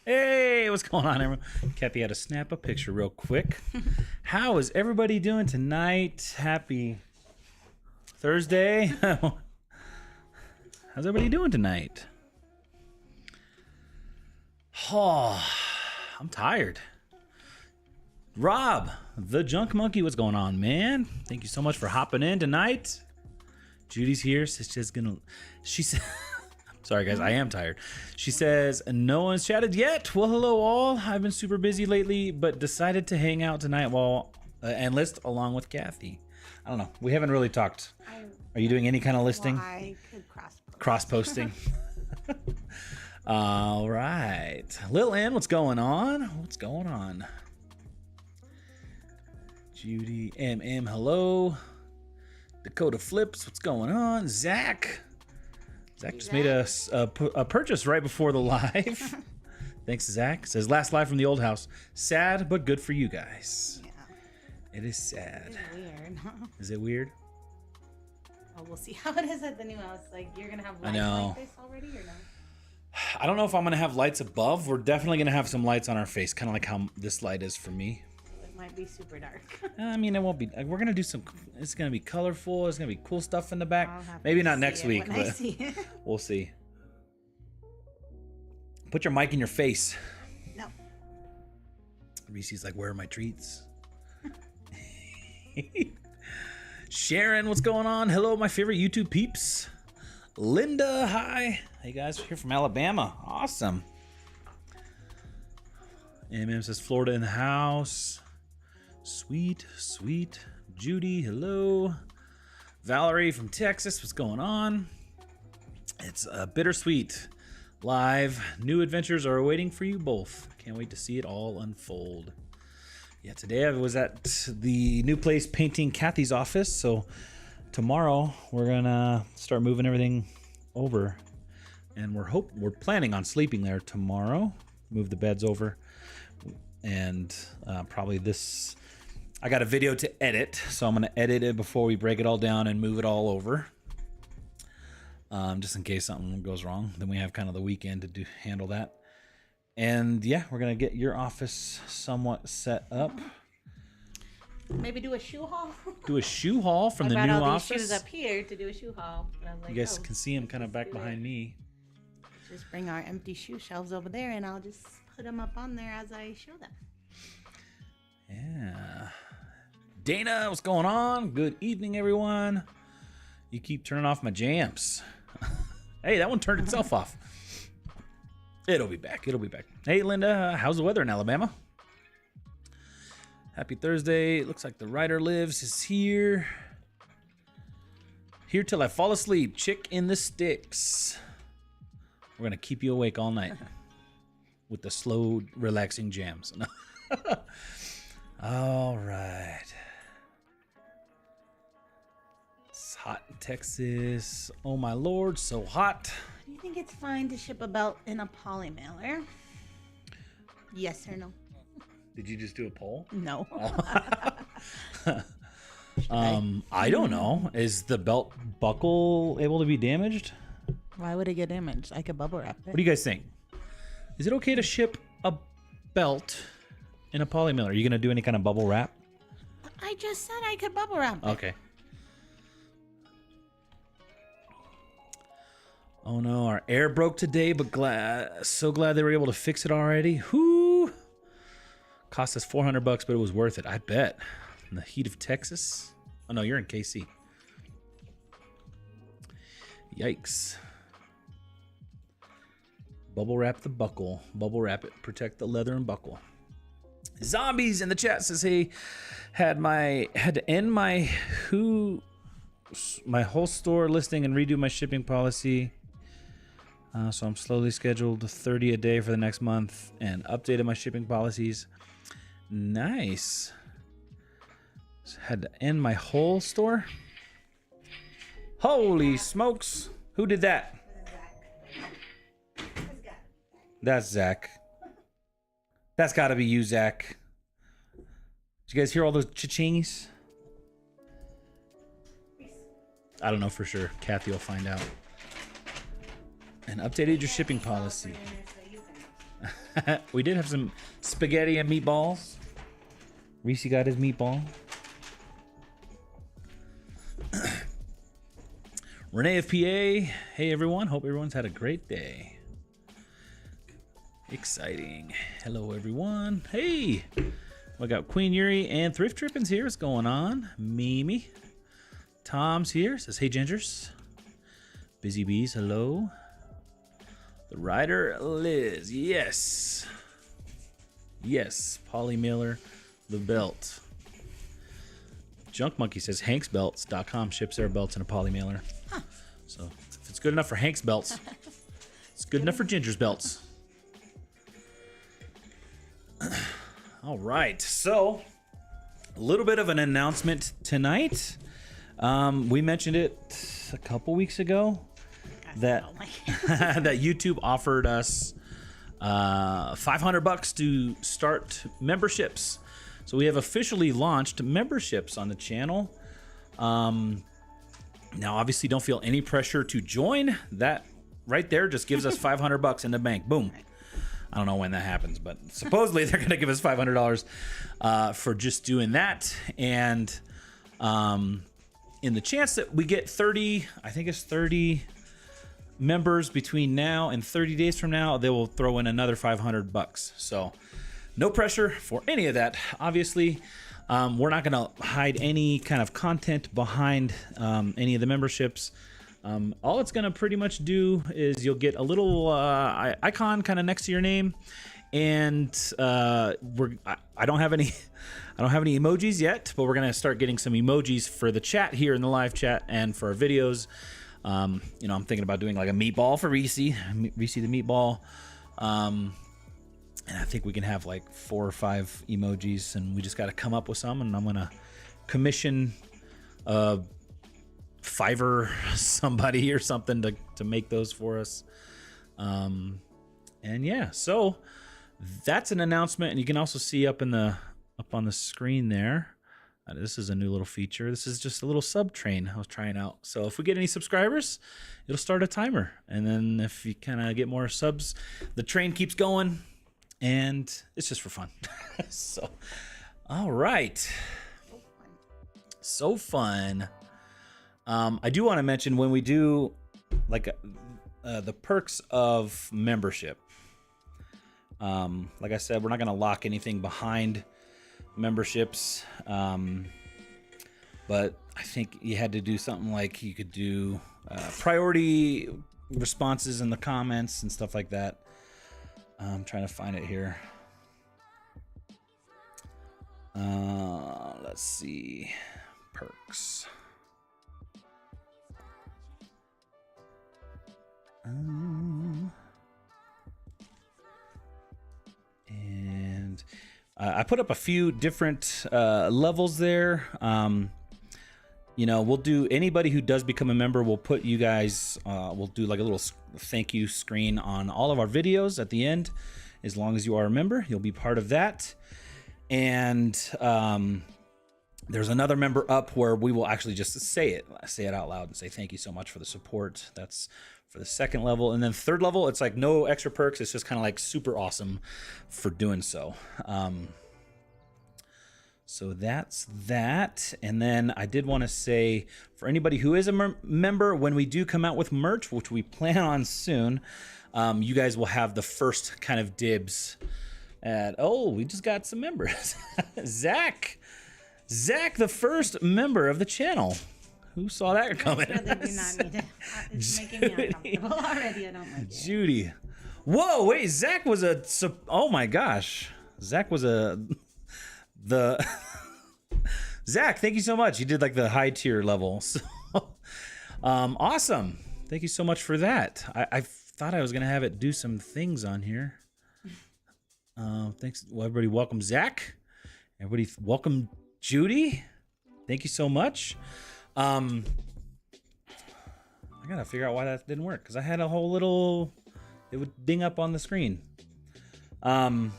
Hey, what's going on, everyone? Cathy had to snap a picture real quick. How is everybody doing tonight? Happy Thursday. How's everybody doing tonight? Oh, I'm tired. Rob, the Junk Monkey, what's going on, man? Thank you so much for hopping in tonight. Judy's here. She said, sorry guys, I am tired. She says, no one's chatted yet. Well, hello all. I've been super busy lately, but decided to hang out tonight while and list along with Cathy. I don't know. We haven't really talked. Are you doing any kind of listing? Well, I could Cross-posting. All right. Lil Ann, what's going on? What's going on? Judy, MM, hello. Dakota Flips, what's going on? Zach just made a purchase right before the live. Thanks, Zach. Says, last live from the old house. Sad, but good for you guys. Yeah. It is sad. It's weird. Is it weird? Oh, we'll see how it is at the new house. Like, you're going to have lights like this already or no? I don't know if I'm going to have lights above. We're definitely going to have some lights on our face, kind of like how this light is for me. It might be super dark. I mean, it won't be. We're going to do some, it's going to be colorful. There's going to be cool stuff in the back. Maybe not next week, but we'll see. Put your mic in your face. No. Reese's like, where are my treats? Sharon, what's going on? Hello, my favorite YouTube peeps. Linda, hi. Hey guys, we're here from Alabama. Awesome. MM says Florida in the house. Sweet, sweet. Judy, hello. Valerie from Texas, what's going on? It's bittersweet. Live. New adventures are awaiting for you both. Can't wait to see it all unfold. Yeah, today I was at the new place painting Cathy's office, so tomorrow we're gonna start moving everything over, and we're planning on sleeping there tomorrow. Move the beds over, and probably this. I got a video to edit, so I'm gonna edit it before we break it all down and move it all over. Just in case something goes wrong, then we have kind of the weekend to handle that. And yeah, we're gonna get your office somewhat set up. Maybe do a shoe haul. Do a shoe haul from the new all office. These shoes up here to do a shoe haul. And I was like, you guys can see them kind of back behind me. Just bring our empty shoe shelves over there, and I'll just put them up on there as I show them. Yeah. Dana, what's going on? Good evening, everyone. You keep turning off my jams. Hey, that one turned itself off. It'll be back. It'll be back. Hey, Linda, how's the weather in Alabama? Happy Thursday. Looks like the writer lives is here. Here till I fall asleep. Chick in the sticks. We're going to keep you awake all night with the slow, relaxing jams. All right. It's hot in Texas. Oh, my Lord, so hot. Do you think it's fine to ship a belt in a poly mailer? Yes or no? Did you just do a poll? No. I don't know. Is the belt buckle able to be damaged? Why would it get damaged? I could bubble wrap it. What do you guys think? Is it okay to ship a belt in a poly mailer? Are you going to do any kind of bubble wrap? I just said I could bubble wrap it. Okay. Oh no, our air broke today, but so glad they were able to fix it already. Whoo! Cost us $400, but it was worth it. I bet. In the heat of Texas. Oh no, you're in KC. Yikes. Bubble wrap the buckle. Bubble wrap it. Protect the leather and buckle. Zombies in the chat says, hey, had to end my whole store listing and redo my shipping policy. So I'm slowly scheduled 30 a day for the next month and updated my shipping policies. Nice. Had to end my whole store. Holy smokes. Who did that? That's Zach. That's got to be you, Zach. Did you guys hear all those cha-chingies? I don't know for sure. Cathy will find out. And updated your shipping policy. We did have some spaghetti and meatballs. Reese got his meatball. Renee of PA. Hey everyone. Hope everyone's had a great day. Exciting. Hello everyone. Hey. We got Queen Yuri and Thrift Trippin's here. What's going on? Mimi. Tom's here. Says, hey Gingers. Busy Bees. Hello. The Rider Liz. Yes. Yes. Polly Miller. The belt. Junk Monkey says hanksbelts.com ships their belts in a poly mailer. Huh. So if it's good enough for Hank's belts, it's good enough for Ginger's belts. All right. So a little bit of an announcement tonight. We mentioned it a couple weeks ago that that YouTube offered us $500 to start memberships. So we have officially launched memberships on the channel. Now, obviously, don't feel any pressure to join. That right there just gives us $500 in the bank. Boom. I don't know when that happens, but supposedly they're going to give us $500 for just doing that. And in the chance that we get 30, I think it's 30 members between now and 30 days from now, they will throw in another $500. So no pressure for any of that. Obviously, we're not going to hide any kind of content behind any of the memberships. All it's gonna pretty much do is you'll get a little icon kind of next to your name, and I don't have any emojis yet, but we're gonna start getting some emojis for the chat here in the live chat and for our videos. You know, I'm thinking about doing like a meatball for Reese the meatball, and I think we can have like 4 or 5 emojis, and we just got to come up with some, and I'm gonna commission Fiverr somebody or something to make those for us. And yeah, so that's an announcement, and you can also see up on the screen there. This is a new little feature. This is just a little sub train I was trying out. So if we get any subscribers, it'll start a timer, and then if you kind of get more subs, the train keeps going, and it's just for fun. So, all right, so fun. I do want to mention when we do like the perks of membership. Like I said, we're not going to lock anything behind memberships, but I think you had to do something like you could do priority responses in the comments and stuff like that. I'm trying to find it here. Let's see, perks. And I put up a few different levels there. You know, we'll do anybody who does become a member. We'll put you guys. We'll do like a little thank you screen on all of our videos at the end. As long as you are a member, you'll be part of that. And there's another member up where we will actually just say it out loud and say thank you so much for the support. That's for the second level. And then third level, it's like no extra perks. It's just kind of like super awesome for doing so. So that's that. And then I did want to say for anybody who is a member, when we do come out with merch, which we plan on soon, you guys will have the first kind of dibs at, oh, we just got some members. Zach, the first member of the channel. Who saw that coming? I really do not need it. It's making me uncomfortable already. I don't like it. Judy. Whoa, wait, Zach was oh my gosh. Zach was Zach, thank you so much. You did like the high tier level. So, awesome. Thank you so much for that. I thought I was going to have it do some things on here. Thanks. Well, everybody welcome Zach. Everybody welcome Judy. Thank you so much. I gotta figure out why that didn't work, because I had a whole little, it would ding up on the screen. We'll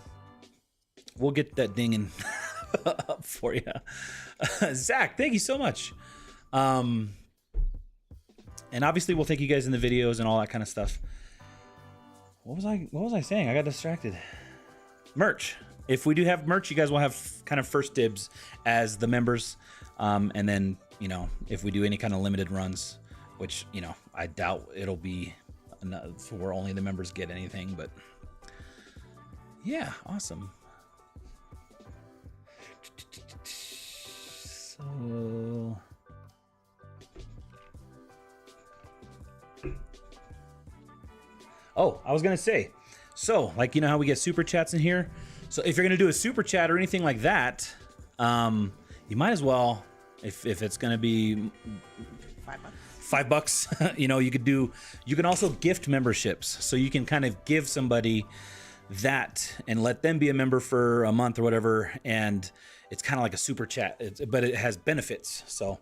get that dinging up for you. Zach, thank you so much. And obviously we'll thank you guys in the videos and all that kind of stuff. What was I saying? I got distracted. Merch. If we do have merch, you guys will have kind of first dibs as the members. And then, you know, if we do any kind of limited runs, which, you know, I doubt it'll be where only the members get anything, but yeah, awesome. So oh, I was gonna say, so like, you know how we get super chats in here? So if you're gonna do a super chat or anything like that, you might as well, if it's gonna be $5, you know, you can also gift memberships. So you can kind of give somebody that and let them be a member for a month or whatever, and it's kind of like a super chat, but it has benefits. So,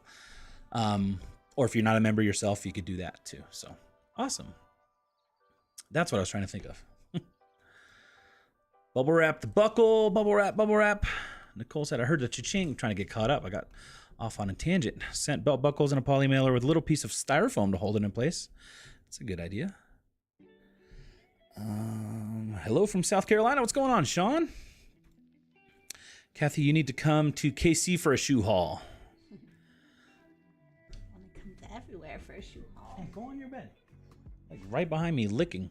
or if you're not a member yourself, you could do that too. So awesome. That's what I was trying to think of. Bubble wrap the buckle, bubble wrap. Nicole said, I heard the cha-ching, trying to get caught up. I got off on a tangent. Sent belt buckles in a poly mailer with a little piece of styrofoam to hold it in place. That's a good idea. Hello from South Carolina. What's going on, Sean? Cathy, you need to come to KC for a shoe haul. I want to come to everywhere for a shoe haul. Hey, go on your bed. Like right behind me, licking.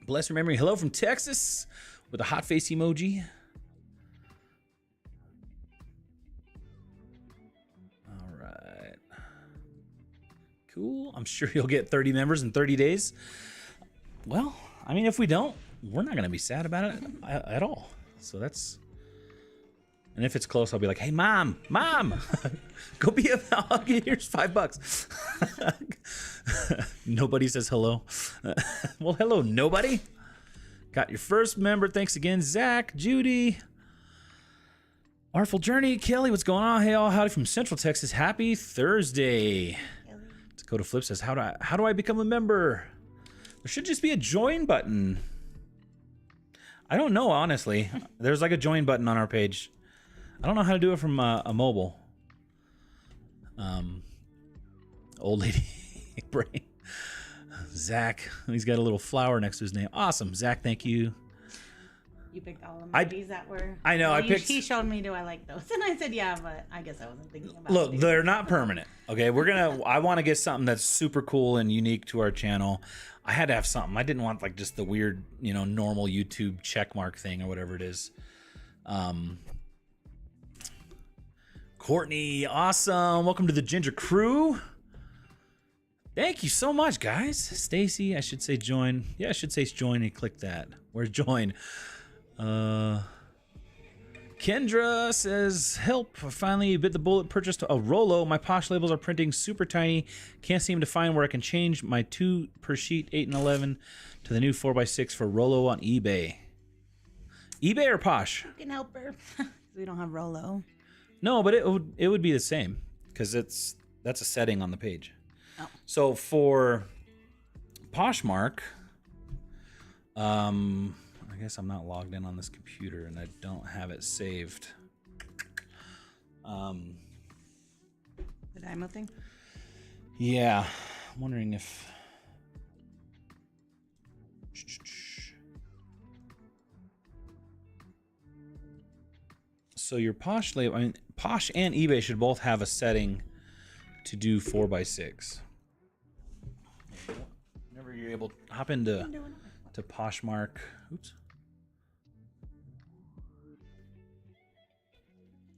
Bless your memory. Hello from Texas with a hot face emoji. All right. Cool. I'm sure you'll get 30 members in 30 days. Well, I mean, if we don't, we're not going to be sad about it at all. So that's... And if it's close, I'll be like, hey, mom, go be a... Here's $5. Nobody says hello. Well, hello, nobody. Got your first member. Thanks again, Zach, Judy. Artful Journey, Kelly, what's going on? Hey, all, howdy from Central Texas. Happy Thursday. Dakota Flip says, how do I become a member? There should just be a join button. I don't know, honestly. There's like a join button on our page. I don't know how to do it from a mobile. Old lady brain. Zach, he's got a little flower next to his name. Awesome, Zach. Thank you. You picked all the movies that were... I know, I picked... He showed me, do I like those? And I said, yeah, but I guess I wasn't thinking about it. Look, they're not permanent, okay? I want to get something that's super cool and unique to our channel. I had to have something. I didn't want, like, just the weird, normal YouTube checkmark thing or whatever it is. Courtney, awesome. Welcome to the Ginger Crew. Thank you so much, guys. Stacy, I should say join. Yeah, I should say join and click that. Where's join? Kendra says, help. I finally bit the bullet, purchased a Rolo. My Posh labels are printing super tiny. Can't seem to find where I can change my 2 per sheet, 8 and 11, to the new 4x6 for Rolo on eBay. eBay or Posh? You can help her. We don't have Rolo. No, but it would be the same because that's a setting on the page. Oh. So for Poshmark, I guess I'm not logged in on this computer and I don't have it saved. The Dymo thing? Yeah, I'm wondering if... So your Posh label, I mean, Posh and eBay should both have a setting to do 4x6. Whenever you're able to hop into Poshmark. Oops.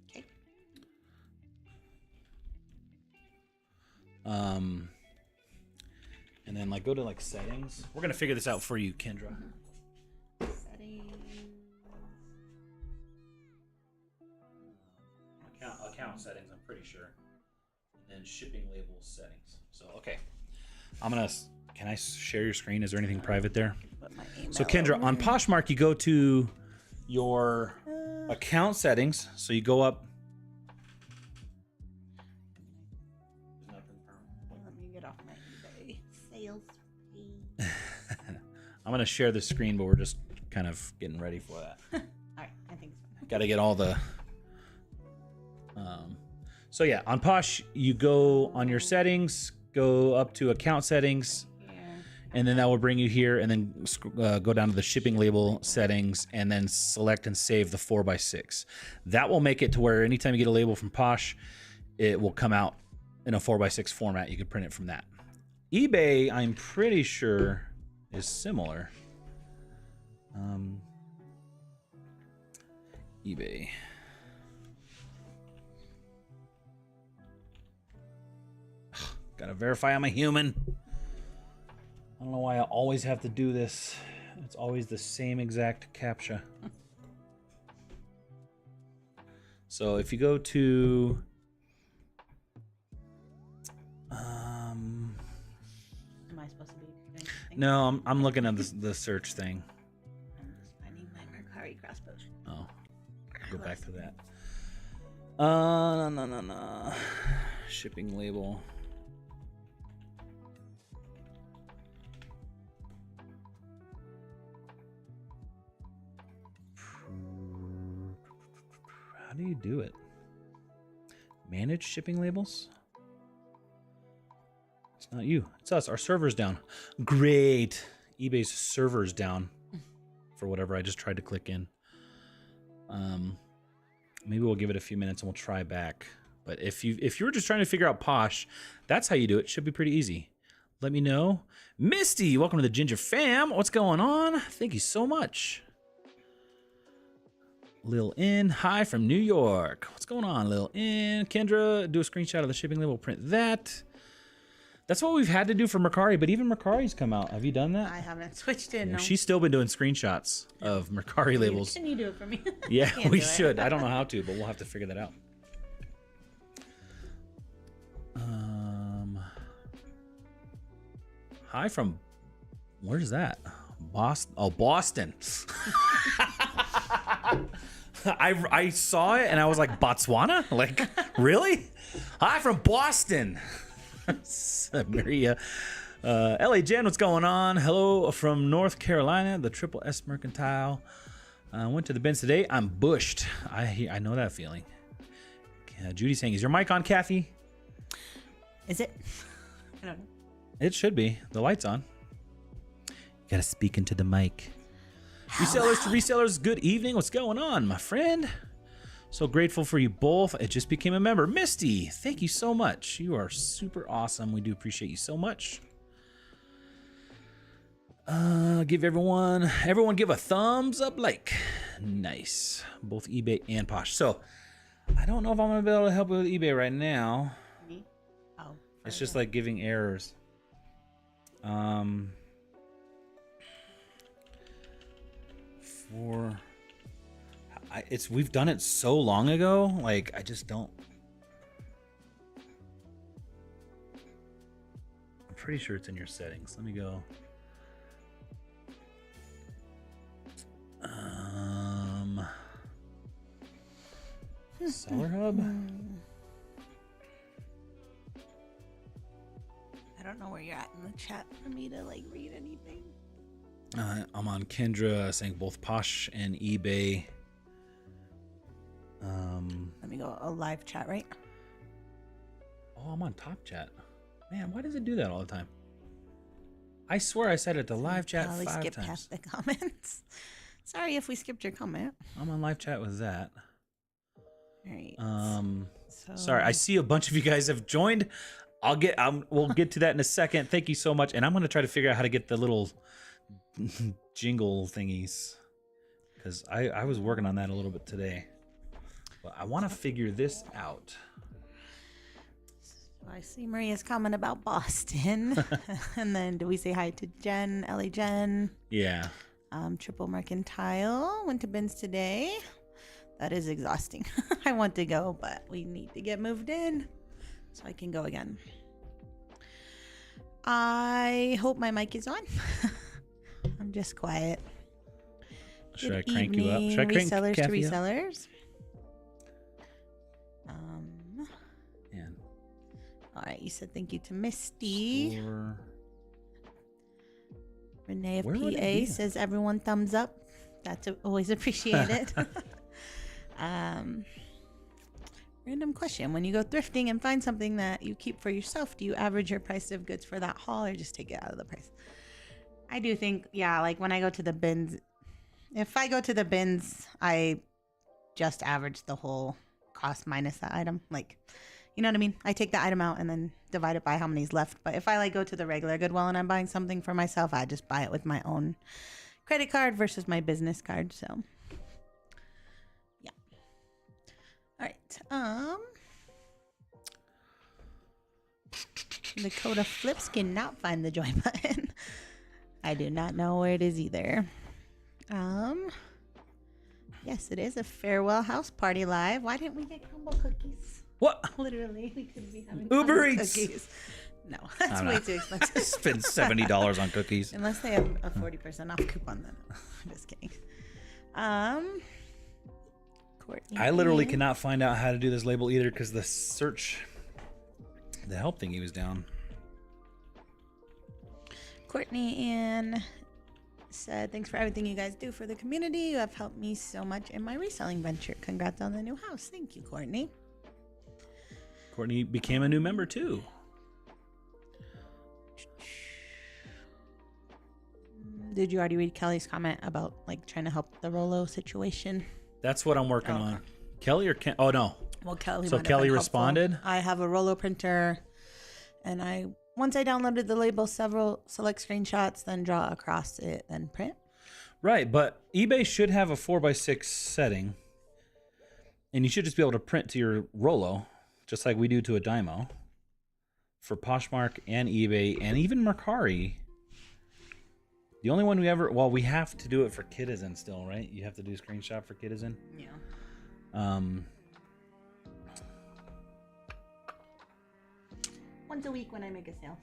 Okay. And then like go to like settings. We're gonna figure this out for you, Kendra. Settings. Account settings, I'm pretty sure. And then shipping label settings. So okay. Can I share your screen? Is there anything private there? So Kendra, on Poshmark, you go to your account settings. So you go up. Let me get off my eBay sales page. I'm going to share the screen, but we're just kind of getting ready for that. All right, I think so. Got to get all the... So yeah, on Posh, you go on your settings, go up to account settings, and then that will bring you here, and then go down to the shipping label settings, and then select and save the 4x6. That will make it to where anytime you get a label from Posh, it will come out in a 4x6 format. You can print it from that. eBay, I'm pretty sure, is similar. eBay. Gotta verify I'm a human. I don't know why I always have to do this. It's always the same exact CAPTCHA. So if you go to... Am I supposed to be doing something? No, I'm looking at the search thing. I'm just finding my Mercari crossbow. Oh, I'll go back to that. No. Shipping label. How do you do it? Manage shipping labels? It's not you. It's us. Our server's down. Great. eBay's server's down for whatever I just tried to click in. Maybe we'll give it a few minutes and we'll try back. But if you were just trying to figure out Posh, that's how you do it. Should be pretty easy. Let me know. Misty, welcome to the Ginger Fam. What's going on? Thank you so much. Lil N, hi from New York. What's going on, Lil N? Kendra, do a screenshot of the shipping label, print that. That's what we've had to do for Mercari, but even Mercari's come out. Have you done that? I haven't switched it. No. She's still been doing screenshots of Mercari labels. Can you do it for me? Yeah, we should. I don't know how to, but we'll have to figure that out. Hi from, where's that? Boston. Oh, Boston. I saw it and I was like, Botswana? Like, really? Hi from Boston. Maria. LA Jen, what's going on? Hello from North Carolina, the Triple S Mercantile. Went to the bins today. I'm bushed. I know that feeling. Judy's saying, is your mic on, Cathy? Is it? I don't know. It should be. The light's on. You gotta speak into the mic. Resellers to resellers, good evening. What's going on, my friend? So grateful for you both. I just became a member. Misty, thank you so much. You are super awesome. We do appreciate you so much. Give everyone give a thumbs up like. Nice. Both eBay and Posh. So I don't know if I'm gonna be able to help with eBay right now. Me? Oh. It's just like giving errors. We've done it so long ago, like I just don't. I'm pretty sure it's in your settings. Let me go. Seller Hub. I don't know where you're at in the chat for me to like read anything. I'm on Kendra saying both Posh and eBay. Let me go a live chat, right? Oh, I'm on top chat. Man, why does it do that all the time? I swear I said it to live chat 5 times. Skip past the comments. Sorry if we skipped your comment. I'm on live chat with that. All right. Sorry, I see a bunch of you guys have joined. We'll get to that in a second. Thank you so much. And I'm going to try to figure out how to get the little jingle thingies, because I was working on that a little bit today, but I want to figure this out. I see Maria's comment about Boston. And then do we say hi to Jen, LA Jen? Yeah. Triple Mercantile went to bins today. That is exhausting. I want to go, but we need to get moved in so I can go again. I hope my mic is on. I'm just quiet. Should I crank you up? Should I crank resellers Cathy to up? resellers? Man. All right, you said thank you to Misty. Store. Renee of Where would it PA be? says everyone thumbs up. That's always appreciated. Random question. When you go thrifting and find something that you keep for yourself, do you average your price of goods for that haul or just take it out of the price? I do think, yeah, like when I go to the bins, if I go to the bins, I just average the whole cost minus that item. Like, you know what I mean? I take the item out and then divide it by how many's left. But if I like go to the regular Goodwill and I'm buying something for myself, I just buy it with my own credit card versus my business card. So, yeah. All right. Dakota Flips cannot find the join button. I do not know where it is either. Yes, it is a farewell house party live. Why didn't we get combo cookies? What? Literally, we could be having Uber combo Eats. cookies. No, that's way too expensive. Spend $70 on cookies. Unless they have a 40% off coupon, then I'm just kidding. Courtney. I literally cannot find out how to do this label either because the help thingy was down. Courtney Ann said, thanks for everything you guys do for the community. You have helped me so much in my reselling venture. Congrats on the new house. Thank you, Courtney. Courtney became a new member too. Did you already read Kelly's comment about like trying to help the Rolo situation? That's what I'm working on. Kelly or Ken? Oh no. Well, Kelly. So Kelly responded? I have a Rolo printer, and once I downloaded the label, select screenshots, then draw across it, then print. Right, but eBay should have a 4x6 setting, and you should just be able to print to your Rolo, just like we do to a Dymo. for Poshmark and eBay and even Mercari. The only one we have to do it for Kitizen still, right? You have to do a screenshot for Kitizen. Yeah. Once a week when I make a sale.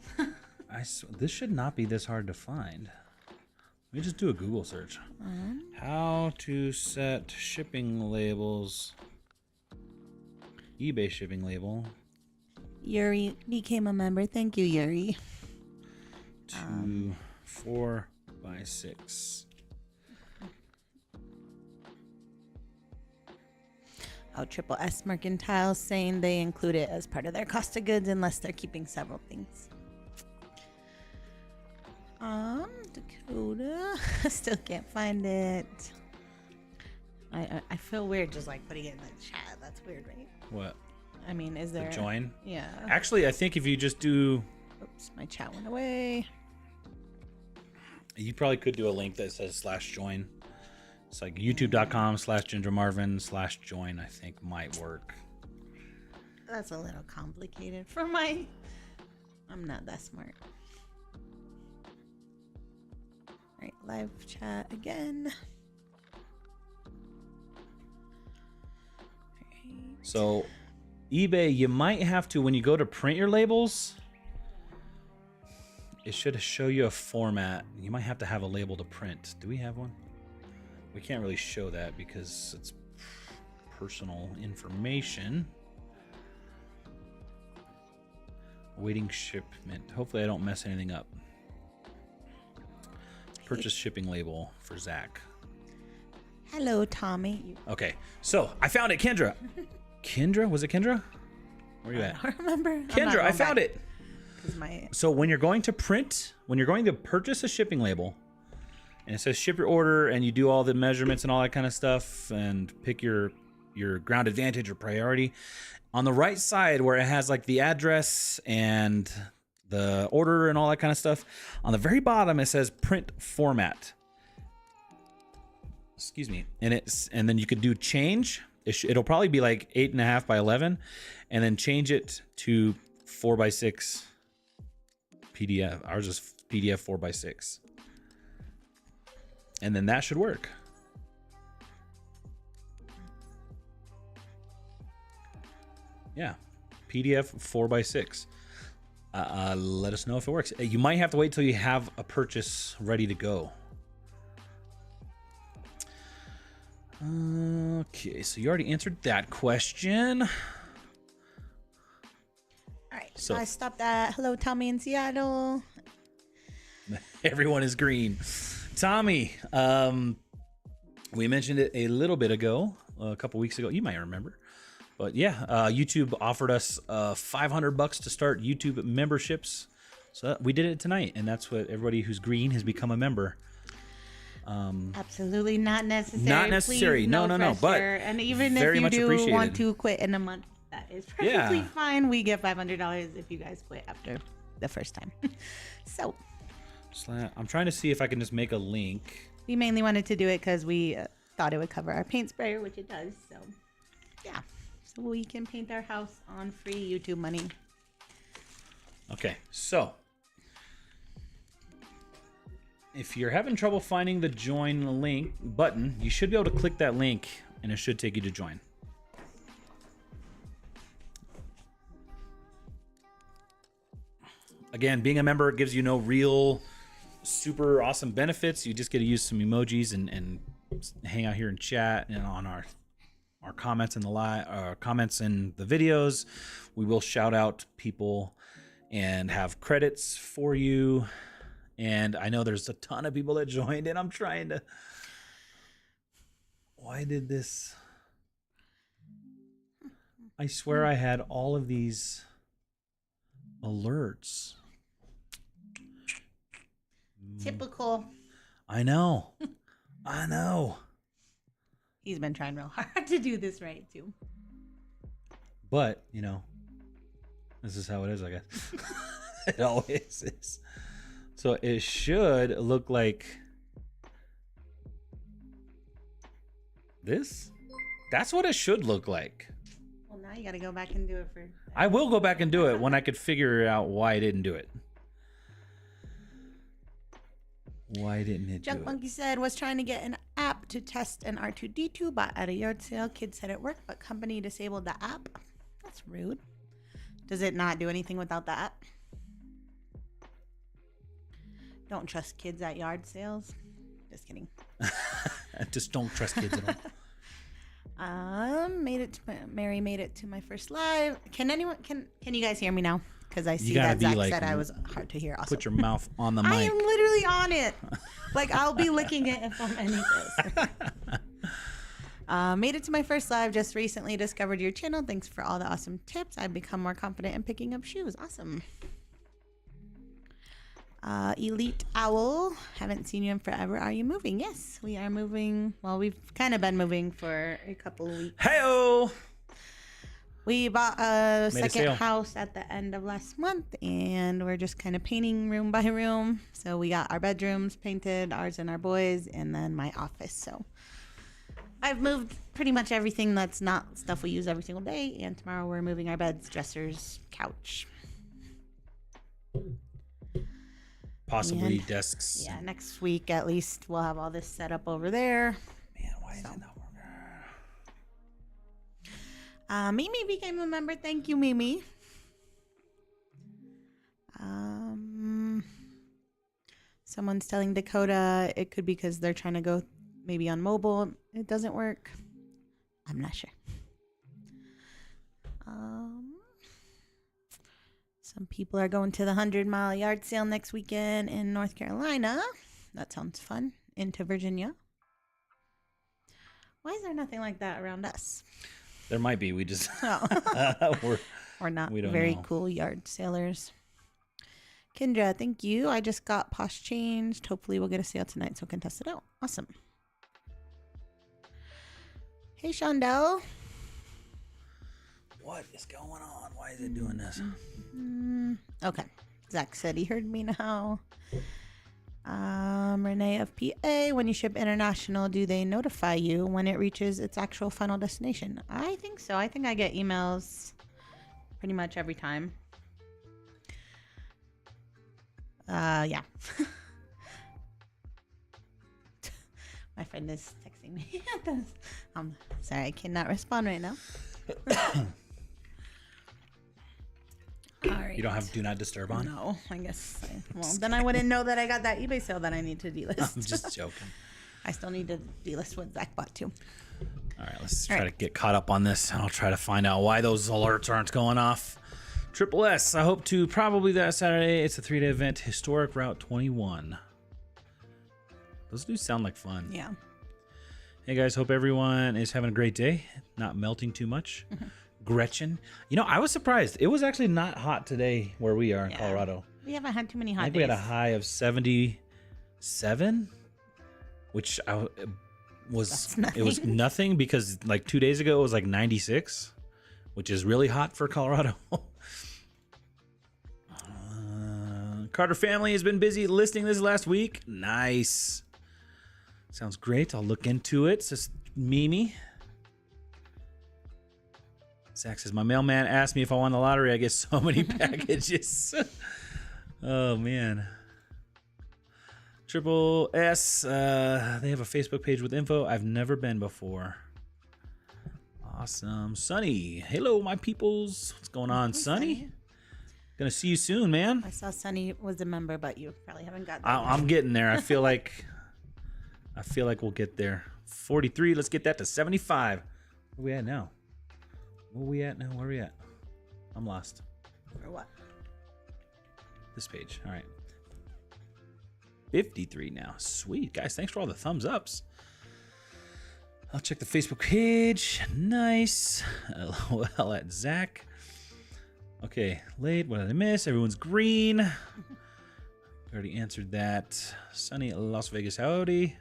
This should not be this hard to find. Let me just do a Google search. How to set shipping labels. eBay shipping label. Yuri became a member. Thank you, Yuri. 4x6. Oh, Triple S Mercantile saying they include it as part of their cost of goods unless they're keeping several things. Dakota. Still can't find it. I feel weird just like putting it in the chat. That's weird, right? What? I mean, is there... The join? Yeah. Actually, I think if you just do... Oops, my chat went away. You probably could do a link that says /join. It's like youtube.com/gingermarvin/join, I think might work. That's a little complicated for my... I'm not that smart. All right, live chat again. Right. So eBay, you might have to, when you go to print your labels, it should show you a format. You might have to have a label to print. Do we have one? We can't really show that because it's personal information. Awaiting shipment. Hopefully I don't mess anything up. Purchase shipping label for Zach. Hello, Tommy. Okay, so I found it, Kendra. Kendra? Was it Kendra? Where are you at? I don't remember. Kendra, I found it. My... So when you're going to purchase a shipping label, and it says ship your order, and you do all the measurements and all that kind of stuff, and pick your ground advantage or priority, on the right side where it has like the address and the order and all that kind of stuff, on the very bottom it says print format. Excuse me. And then you could do change. It'll probably be like 8.5 by 11, and then change it to 4x6 PDF. Ours is PDF 4x6. And then that should work. Yeah, PDF 4x6. Let us know if it works. You might have to wait till you have a purchase ready to go. Okay, so you already answered that question. All right, so I stopped at Hello Tommy in Seattle. Everyone is green. Tommy, we mentioned it a little bit ago, a couple weeks ago. You might remember. But yeah, YouTube offered us $500 to start YouTube memberships. So we did it tonight, and that's what everybody who's green has become a member. Absolutely not necessary. Not necessary. Please, no. But and even if you do want to quit in a month, that is perfectly fine. We get $500 if you guys quit after the first time. So I'm trying to see if I can just make a link. We mainly wanted to do it because we thought it would cover our paint sprayer, which it does. So yeah. So we can paint our house on free YouTube money. Okay, so if you're having trouble finding the join link button, you should be able to click that link and it should take you to join. Again, being a member gives you no real super awesome benefits. You just get to use some emojis and hang out here and chat and on our comments in the comments in the videos. We will shout out people and have credits for you. And I know there's a ton of people that joined, and I'm trying to... Why did this... I swear I had all of these alerts. Typical. I know. I know. He's been trying real hard to do this right, too. But, you know, this is how it is, I guess. It always is. So it should look like this. That's what it should look like. Well, now Now you got to go back and do it for. I will go back and do it when I could figure out why I didn't do it. Why didn't it Junk do Monkey said, was trying to get an app to test an R2D2 bought at a yard sale. Kids said it worked, but company disabled the app. That's rude. Does it not do anything without the app? Don't trust kids at yard sales. Just kidding. Just don't trust kids at all. Mary made it to my first live. Can you guys hear me now? Because I see gotta that be Zach like, said I was hard to hear. Also, Put your mouth on the mic. I am literally on it. Like I'll be licking it if I'm anything. Made it to my first live. Just recently discovered your channel. Thanks for all the awesome tips. I've become more confident in picking up shoes. Awesome. Elite Owl. Haven't seen you in forever. Are you moving? Yes, we are moving. Well, we've kind of been moving for a couple of weeks. Hey-o! We bought a Made a second sale. house at the end of last month, and we're just kind of painting room by room. So we got our bedrooms painted, ours and our boys, and then my office. So I've moved pretty much everything that's not stuff we use every single day. And tomorrow we're moving our beds, dressers, couch. Possibly And- desks. Yeah, next week at least we'll have all this set up over there. Man, why is it not working? Mimi became a member. Thank you, Mimi. Someone's telling Dakota it could be because they're trying to go maybe on mobile. It doesn't work. I'm not sure. Some people are going to the 100-mile yard sale next weekend in North Carolina. That sounds fun. Into Virginia. Why is there nothing like that around us? There might be. We just Oh. We're not we don't very know. cool yard sailors. Kendra, thank you. I just got Posh changed. Hopefully we'll get a sale tonight so we can test it out. Awesome. Hey, Shondell. What is going on? Why is it doing this? Okay. Zach said he heard me now. Renee of PA, when you ship international, do they notify you when it reaches its actual final destination? I think so. I think I get emails pretty much every time. Yeah. My friend is texting me. I'm sorry, I cannot respond right now. All right. You don't have do not disturb on? No, I guess. Well, then I wouldn't know that I got that eBay sale that I need to delist. I'm just joking. I still need to delist what Zach bought too. All right, let's try to get caught up on this, and I'll try to find out why those alerts aren't going off. Triple S, I hope to probably that Saturday. It's a 3-day event, Historic Route 21. Those do sound like fun. Yeah. Hey guys, hope everyone is having a great day. Not melting too much. Gretchen, you know, I was surprised. It was actually not hot today where we are in Colorado. We haven't had too many hot I think days. we had a high of 77, which was it was nothing because like 2 days ago it was like 96, which is really hot for Colorado. Carter family has been busy listing this last week. Nice. Sounds great. I'll look into it. Says Mimi. Zach says, my mailman asked me if I won the lottery. I get so many packages. Oh, man. Triple S. They have a Facebook page with info. I've never been before. Awesome. Sunny. Hello, my peoples. What's going on, Sunny? Gonna see you soon, man. I saw Sunny was a member, but you probably haven't got that. I'm getting there. I feel like we'll get there. 43. Let's get that to 75. Where we at now? Where are we at? I'm lost. For what? This page. All right. 53 now. Sweet. Guys, thanks for all the thumbs ups. I'll check the Facebook page. Nice. LOL at Zach. Okay. Late. What did I miss? Everyone's green. Already answered that. Sunny Las Vegas. Howdy.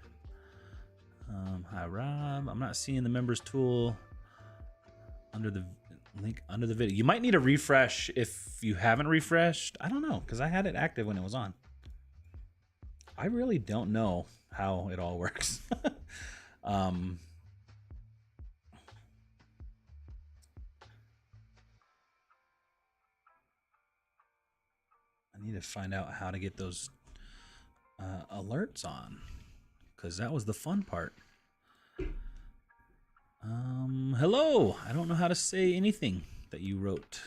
Hi, Rob. I'm not seeing the members tool under the link under the video. You might need a refresh if you haven't refreshed. I don't know, because I had it active when it was on. I really don't know how it all works. I need to find out how to get those alerts on, because that was the fun part. Hello. I don't know how to say anything that you wrote.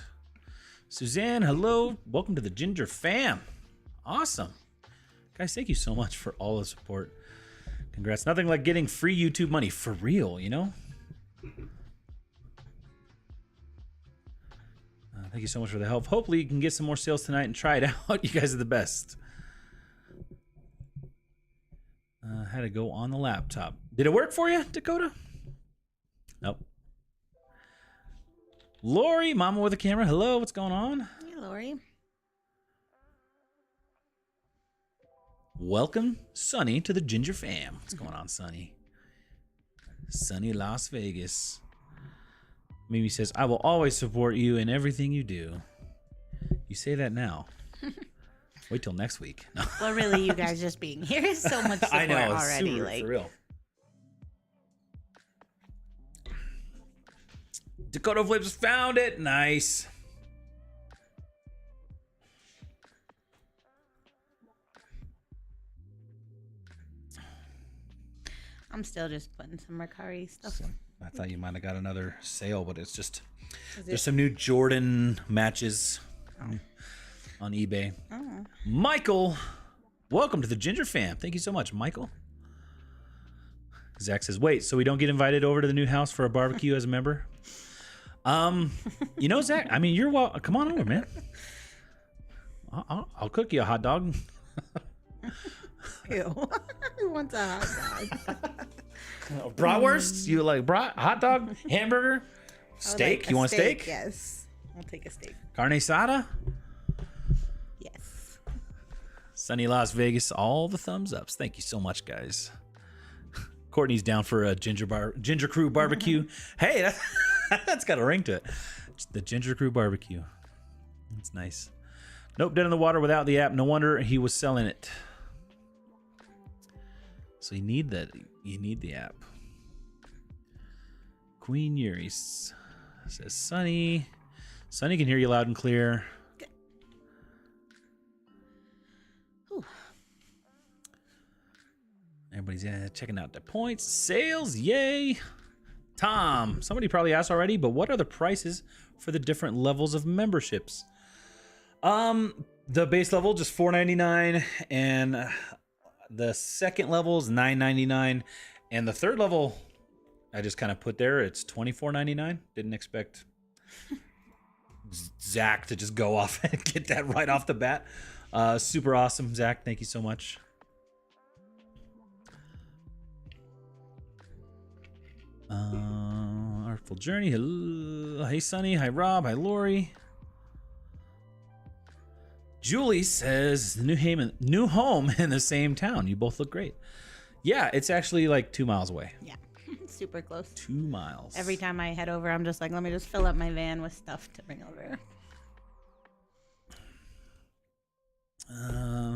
Suzanne, hello. Welcome to the Ginger Fam. Awesome. Guys, thank you so much for all the support. Congrats. Nothing like getting free YouTube money. For real, you know? Thank you so much for the help. Hopefully you can get some more sales tonight and try it out. You guys are the best. Had to go on the laptop. Did it work for you, Dakota? Nope. Lori, mama with a camera. Hello, what's going on? Hey, Lori. Welcome, Sunny, to the Ginger Fam. What's going on, Sunny? Sunny Las Vegas. Mimi says, I will always support you in everything you do. You say that now. Wait till next week. No. Well, really, you guys just being here is so much support I know, already. super, Like, for real. Dakota Flips found it. Nice. I'm still just putting some Mercari stuff. So, I thought you might have got another sale, but it's just Is there's it? some new Jordan matches on eBay. Oh. Michael, welcome to the Ginger Fam. Thank you so much, Michael. Zach says, wait, so we don't get invited over to the new house for a barbecue as a member? You know, Zach, I mean, you're welcome. Come on over, man. I'll cook you a hot dog. Ew. Who wants a hot dog? Bratwurst? You like hot dog? Hamburger? Steak? You want a steak? Yes. I'll take a steak. Carne asada? Yes. Sunny Las Vegas, all the thumbs ups. Thank you so much, guys. Courtney's down for a Ginger Crew barbecue. Hey, that's got a ring to it. The Ginger Crew barbecue. That's nice. Nope, dead in the water without the app. No wonder he was selling it. So you need that. You need the app. Queen Yuri says, Sunny. Sunny can hear you loud and clear. Whew. Everybody's checking out the points. Sales, yay. Tom, somebody probably asked already, but what are the prices for the different levels of memberships? The base level just $4.99, and the second level is $9.99, and the third level I just kind of put there, it's $24.99. Didn't expect Zach to just go off and get that right off the bat. Super awesome, Zach. Thank you so much. Artful Journey. Hello. Hey, Sunny. Hi, Rob. Hi, Lori. Julie says the new home in the same town. You both look great. Yeah, it's actually like 2 miles away. Yeah. Super close. 2 miles. Every time I head over, I'm just like, let me just fill up my van with stuff to bring over.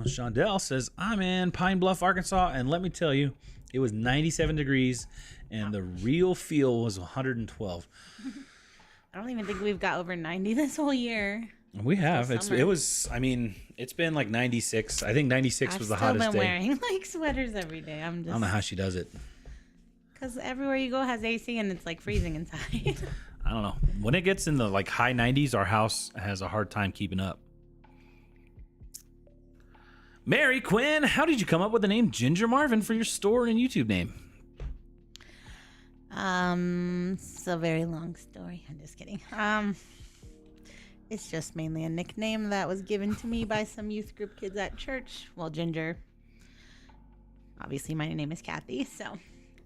Shondell says, I'm in Pine Bluff, Arkansas, and let me tell you, it was 97 degrees, and the real feel was 112. I don't even think we've got over 90 this whole year. We have. Summer. It was, I mean, it's been like 96. I think 96 was the hottest I've still day. been wearing like sweaters every day. I don't know how she does it. Because everywhere you go has AC and it's like freezing inside. I don't know. When it gets in the like high 90s, our house has a hard time keeping up. Mary Quinn, how did you come up with the name Ginger Marvin for your store and YouTube name? It's a very long story. I'm just kidding. It's just mainly a nickname that was given to me by some youth group kids at church. Well, Ginger. Obviously, my name is Cathy. So,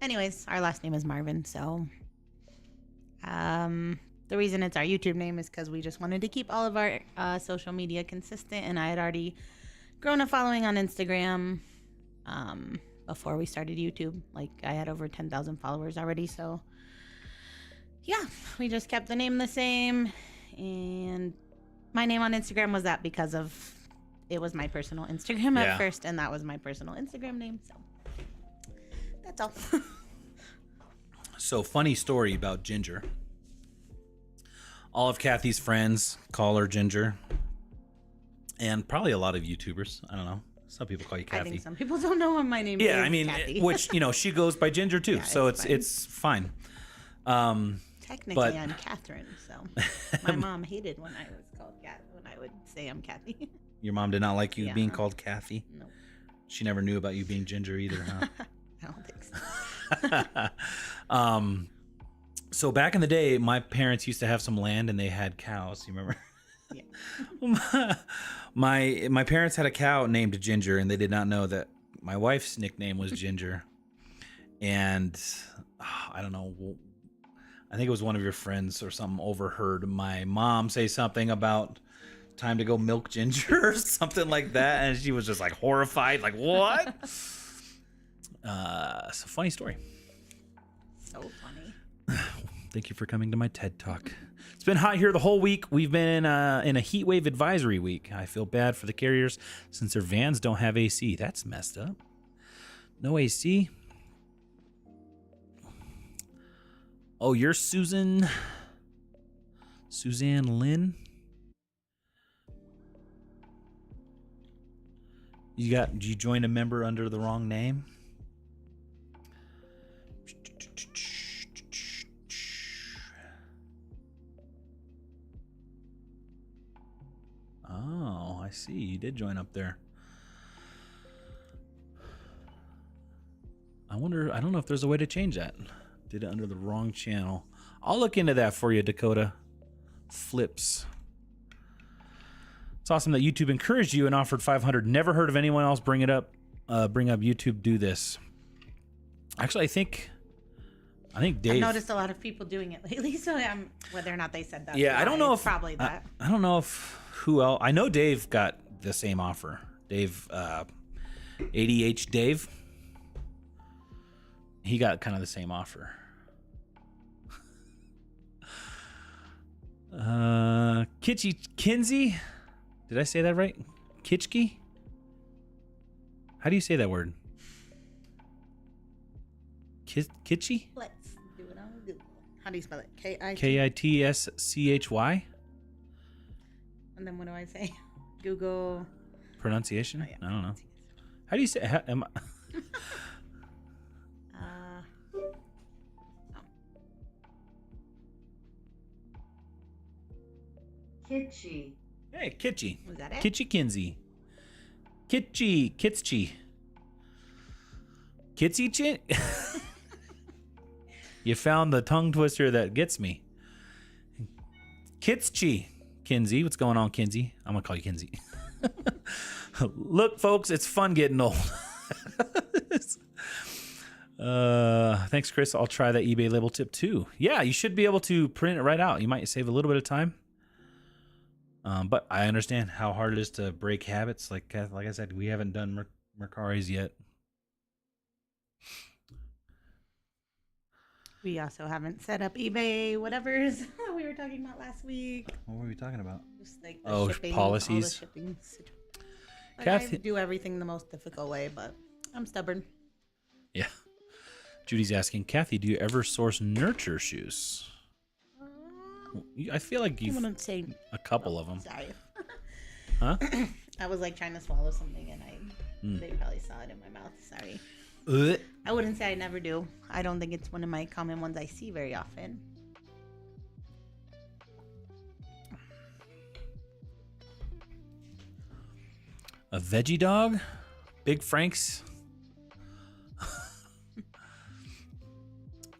anyways, our last name is Marvin. So, the reason it's our YouTube name is because we just wanted to keep all of our social media consistent, and I had already grown a following on Instagram before we started YouTube. Like, I had over 10,000 followers already. So, yeah, we just kept the name the same. And my name on Instagram was that because of it was my personal Instagram at first, and that was my personal Instagram name. So that's all. So, funny story about Ginger. All of Cathy's friends call her Ginger. And probably a lot of YouTubers. I don't know. Some people call you Cathy. I think some people don't know what my name is. Yeah, I mean, Cathy. which, she goes by Ginger too. Yeah, so it's fine. Technically, I'm Catherine. So my mom hated when I was called when I would say I'm Cathy. Your mom did not like you being called Cathy? No. She never knew about you being Ginger either, huh? I don't think so. So back in the day, my parents used to have some land and they had cows. You remember? Yeah. My parents had a cow named Ginger, and they did not know that my wife's nickname was Ginger. And I don't know. I think it was one of your friends or something overheard my mom say something about time to go milk Ginger or something like that, and she was just like horrified, like what? It's a funny story. So funny. Thank you for coming to my TED Talk. It's been hot here the whole week. We've been in a heat wave advisory week. I feel bad for the carriers since their vans don't have AC. That's messed up. No AC. Oh, you're Suzanne Lynn? You joined a member under the wrong name? Oh, I see. You did join up there. I don't know if there's a way to change that. Did it under the wrong channel. I'll look into that for you, Dakota. Flips. It's awesome that YouTube encouraged you and offered 500. Never heard of anyone else bring up YouTube do this. Actually, I think Dave. I've noticed a lot of people doing it lately, so whether or not they said that. Yeah, I don't know if probably that. I don't know if who else. I know Dave got the same offer. Dave, ADH Dave. He got kind of the same offer. Kitschy Kinsey. Did I say that right? Kitschky? How do you say that word? Kitschy? Let's do it on Google. How do you spell it? Kitschy? And then what do I say? Google. Pronunciation? Oh, yeah. I don't know. How do you say? Kitschy. Hey, Kitschy. Was that it? Kitschy Kinsey. Kitschy. Kitsy Chin. You found the tongue twister that gets me. Kitschy Kinsey. What's going on, Kinsey? I'm going to call you Kinsey. Look, folks, it's fun getting old. Thanks, Chris. I'll try that eBay label tip too. Yeah, you should be able to print it right out. You might save a little bit of time. But I understand how hard it is to break habits. Like I said, we haven't done Mercari's yet. We also haven't set up eBay whatever's we were talking about last week. What were we talking about? Just like the shipping, policies. all the shipping. Like Cathy, I do everything the most difficult way, but I'm stubborn. Yeah. Judy's asking, Cathy, do you ever source nurture shoes? I feel like you've a couple of them. Sorry. Huh? I was like trying to swallow something and they probably saw it in my mouth. Sorry. I wouldn't say I never do. I don't think it's one of my common ones I see very often. A veggie dog? Big Frank's?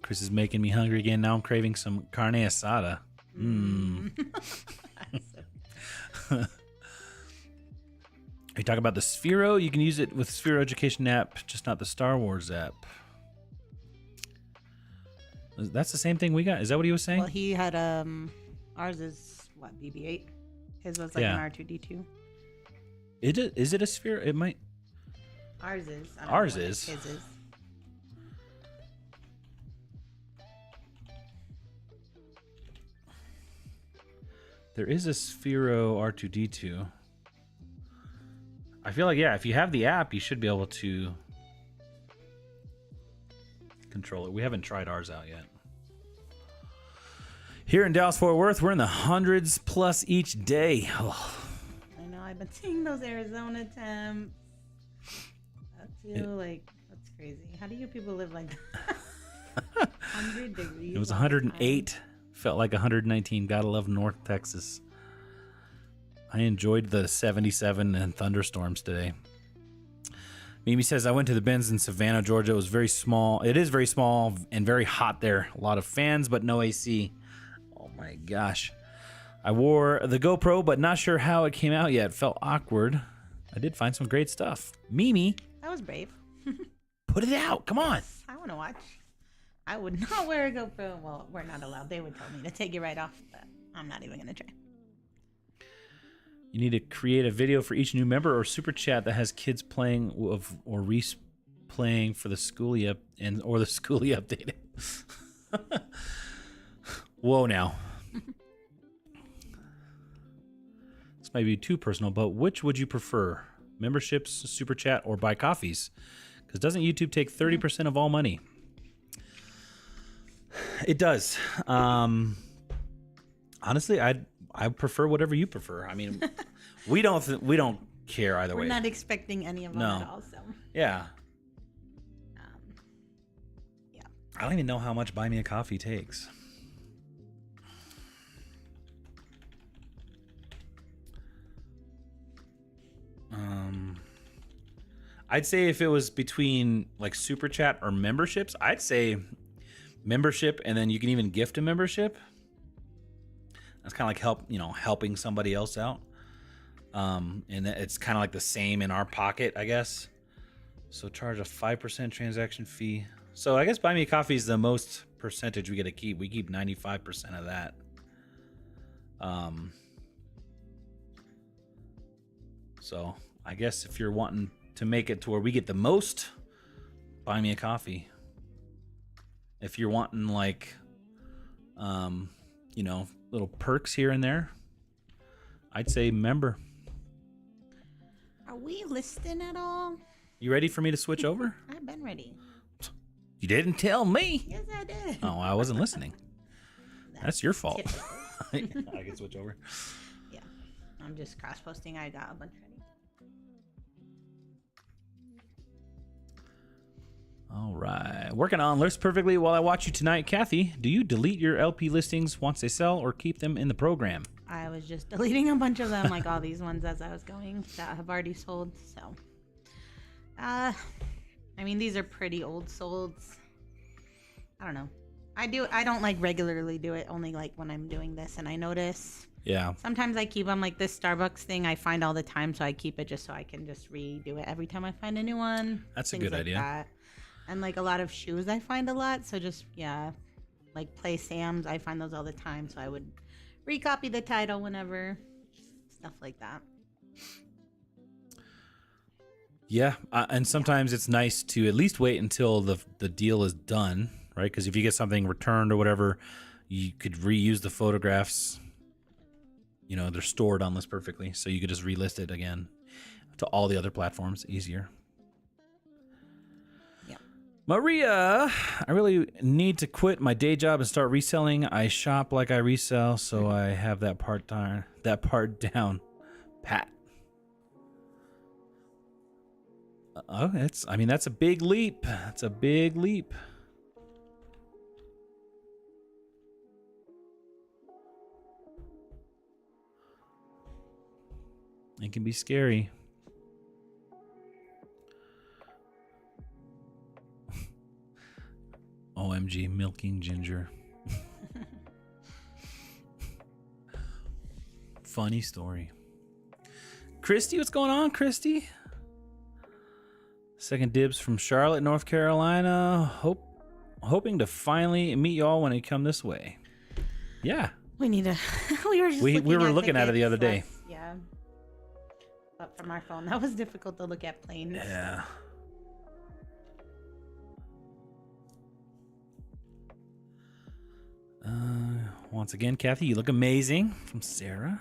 Chris is making me hungry again. Now I'm craving some carne asada. Are you talking about the Sphero? You can use it with Sphero Education app, just not the Star Wars app. That's the same thing we got. Is that what he was saying? Well, he had ours is what, BB-8. His was like an R2D2. Is it a Sphero? It might. Ours is. Ours is. His is. There is a Sphero R2D2. I feel like, yeah, if you have the app, you should be able to control it. We haven't tried ours out yet. Here in Dallas-Fort Worth, we're in the hundreds plus each day. Oh. I know. I've been seeing those Arizona temps. That's crazy. How do you people live like that? 100 degrees. It was 108. Felt like 119. Gotta love North Texas. I enjoyed the 77 and thunderstorms today. Mimi says, I went to the Benz in Savannah, Georgia. It was very small. It is very small and very hot there. A lot of fans, but no AC. Oh my gosh. I wore the GoPro, but not sure how it came out yet. Felt awkward. I did find some great stuff. Mimi. That was brave. Put it out. Come on. I want to watch. I would not wear a GoPro. Well, we're not allowed. They would tell me to take it right off, but I'm not even going to try. You need to create a video for each new member or super chat that has kids playing or replaying for the schoolie or the schoolie updated. Whoa, now. This might be too personal, but which would you prefer? Memberships, super chat, or buy coffees? Because doesn't YouTube take 30% of all money? It does. Honestly, I prefer whatever you prefer. I mean, we don't care either way. We're not expecting any of them at all. So yeah. Yeah. I don't even know how much Buy Me a Coffee takes. I'd say if it was between like super chat or memberships, I'd say membership, and then you can even gift a membership. That's kind of like helping somebody else out. And it's kind of like the same in our pocket, I guess. So charge a 5% transaction fee. So I guess Buy Me a Coffee is the most percentage we get to keep. We keep 95% of that. So I guess if you're wanting to make it to where we get the most, Buy Me a Coffee. If you're wanting like, little perks here and there, I'd say member. Are we listing at all? You ready for me to switch over? I've been ready. You didn't tell me. Yes, I did. Oh, I wasn't listening. That's your fault. I can switch over. Yeah, I'm just cross-posting. I got a bunch ready. All right. Working on List Perfectly while I watch you tonight. Cathy, do you delete your LP listings once they sell or keep them in the program? I was just deleting a bunch of them, like all these ones as I was going that have already sold. So, I mean, these are pretty old solds. I don't know. I don't like regularly do it, only like when I'm doing this and I notice. Yeah. Sometimes I keep them, like this Starbucks thing I find all the time, so I keep it just so I can just redo it every time I find a new one. That's a good idea. That. And like a lot of shoes I find a lot, so just like Play Sam's, I find those all the time, so I would recopy the title whenever, stuff like that. Yeah, and sometimes it's nice to at least wait until the deal is done, right? Because if you get something returned or whatever, you could reuse the photographs. They're stored on List Perfectly, so you could just relist it again to all the other platforms easier. Maria, I really need to quit my day job and start reselling. I shop like I resell, so I have that part down. Pat. That's a big leap. That's a big leap. It can be scary. OMG, milking ginger. Funny story. Christy, what's going on, Christy? Second dibs from Charlotte, North Carolina. Hoping to finally meet y'all when I come this way. Yeah. We need to. We were looking at it the other day. Yeah. But from our phone, that was difficult to look at planes. Yeah. Once again, Cathy, you look amazing. From Sarah.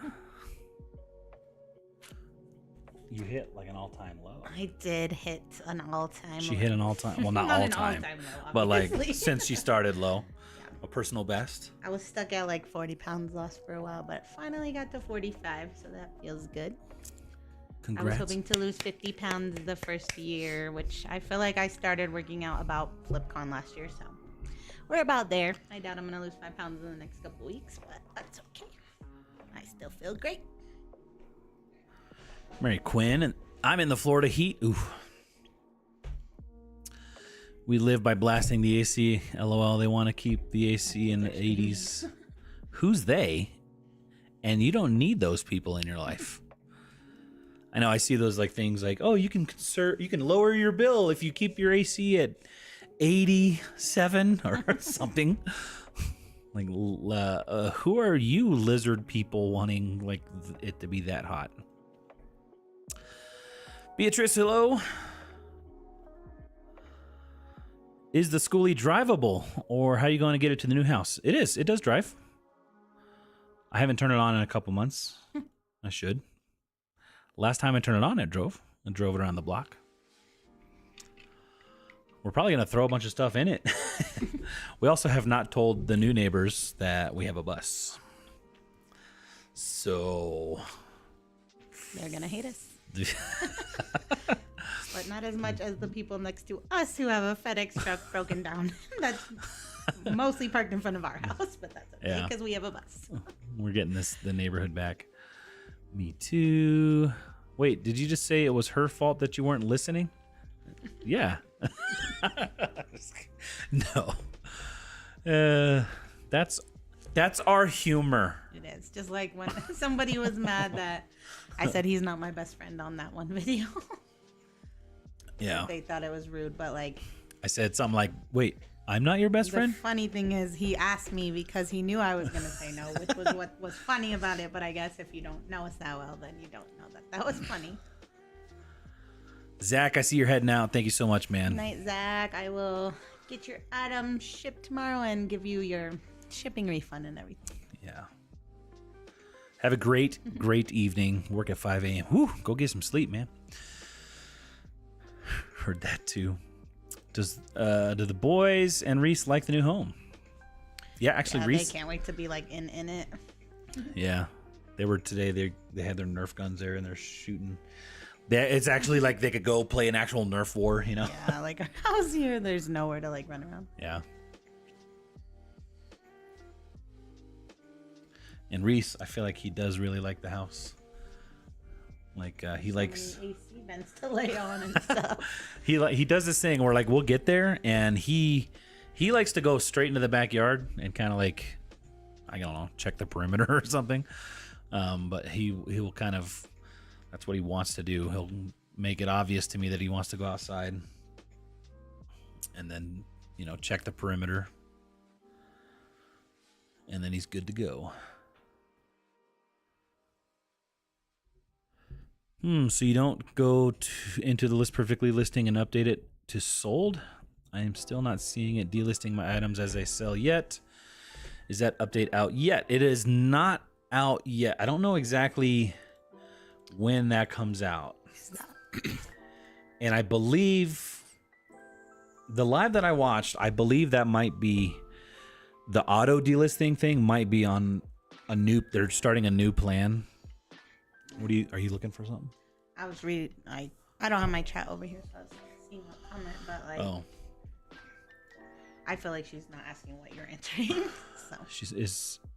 You hit like an all-time low. I did hit an all-time She hit an all-time, well, not all-time, low, but like since she started low, a personal best. I was stuck at like 40 pounds lost for a while, but finally got to 45, so that feels good. Congrats. I was hoping to lose 50 pounds the first year, which I feel like I started working out about FlipCon last year, so we're about there. I doubt I'm going to lose 5 pounds in the next couple weeks, but that's okay. I still feel great. Mary Quinn, and I'm in the Florida heat. Ooh. We live by blasting the AC. LOL, they want to keep the AC in the 80s. Who's they? And you don't need those people in your life. I know I see those like things like, oh, you can lower your bill if you keep your AC at 87 or something. Like, who are you lizard people wanting like it to be that hot? Beatrice, hello. Is the schoolie drivable, or how are you going to get it to the new house? It is. It does drive. I haven't turned it on in a couple months. I should. Last time I turned it on, it drove. I drove it around the block. We're probably going to throw a bunch of stuff in it. We also have not told the new neighbors that we have a bus. So... they're going to hate us. But not as much as the people next to us who have a FedEx truck broken down. That's mostly parked in front of our house, but that's okay because we have a bus. We're getting the neighborhood back. Me too. Wait, did you just say it was her fault that you weren't listening? Yeah. No. That's our humor. It is. Just like when somebody was mad that I said he's not my best friend on that one video. Yeah. They thought it was rude, but like... I said something like, wait, I'm not your best friend? The funny thing is he asked me because he knew I was going to say no, which was what was funny about it. But I guess if you don't know us that well, then you don't know that was funny. Zach, I see you're heading out. Thank you so much, man. Good night, Zach. I will get your item shipped tomorrow and give you your shipping refund and everything. Yeah. Have a great evening. Work at 5 a.m. Whew, go get some sleep, man. Heard that too. Do the boys and Reese like the new home? Yeah, actually, Reese. They can't wait to be like in it. Yeah, they were today. They had their Nerf guns there and they're shooting. It's actually like they could go play an actual Nerf war, you know? Yeah, like our house here, there's nowhere to like run around. Yeah. And Reese, I feel like he does really like the house. Like he likes AC vents to lay on and stuff. he does this thing where like we'll get there and he likes to go straight into the backyard and kind of like, I don't know, check the perimeter or something. But he will kind of, that's what he wants to do. He'll make it obvious to me that he wants to go outside and then, check the perimeter. And then he's good to go. So you don't go into the list perfectly listing and update it to sold? I am still not seeing it delisting my items as they sell yet. Is that update out yet? It is not out yet. I don't know exactly when that comes out. And I believe the live that I watched, I believe that might be the auto delisting thing might be on they're starting a new plan. Are you looking for something? I was reading. I don't have my chat over here, so I was seeing a comment, but like, I feel like she's not asking what you're answering. So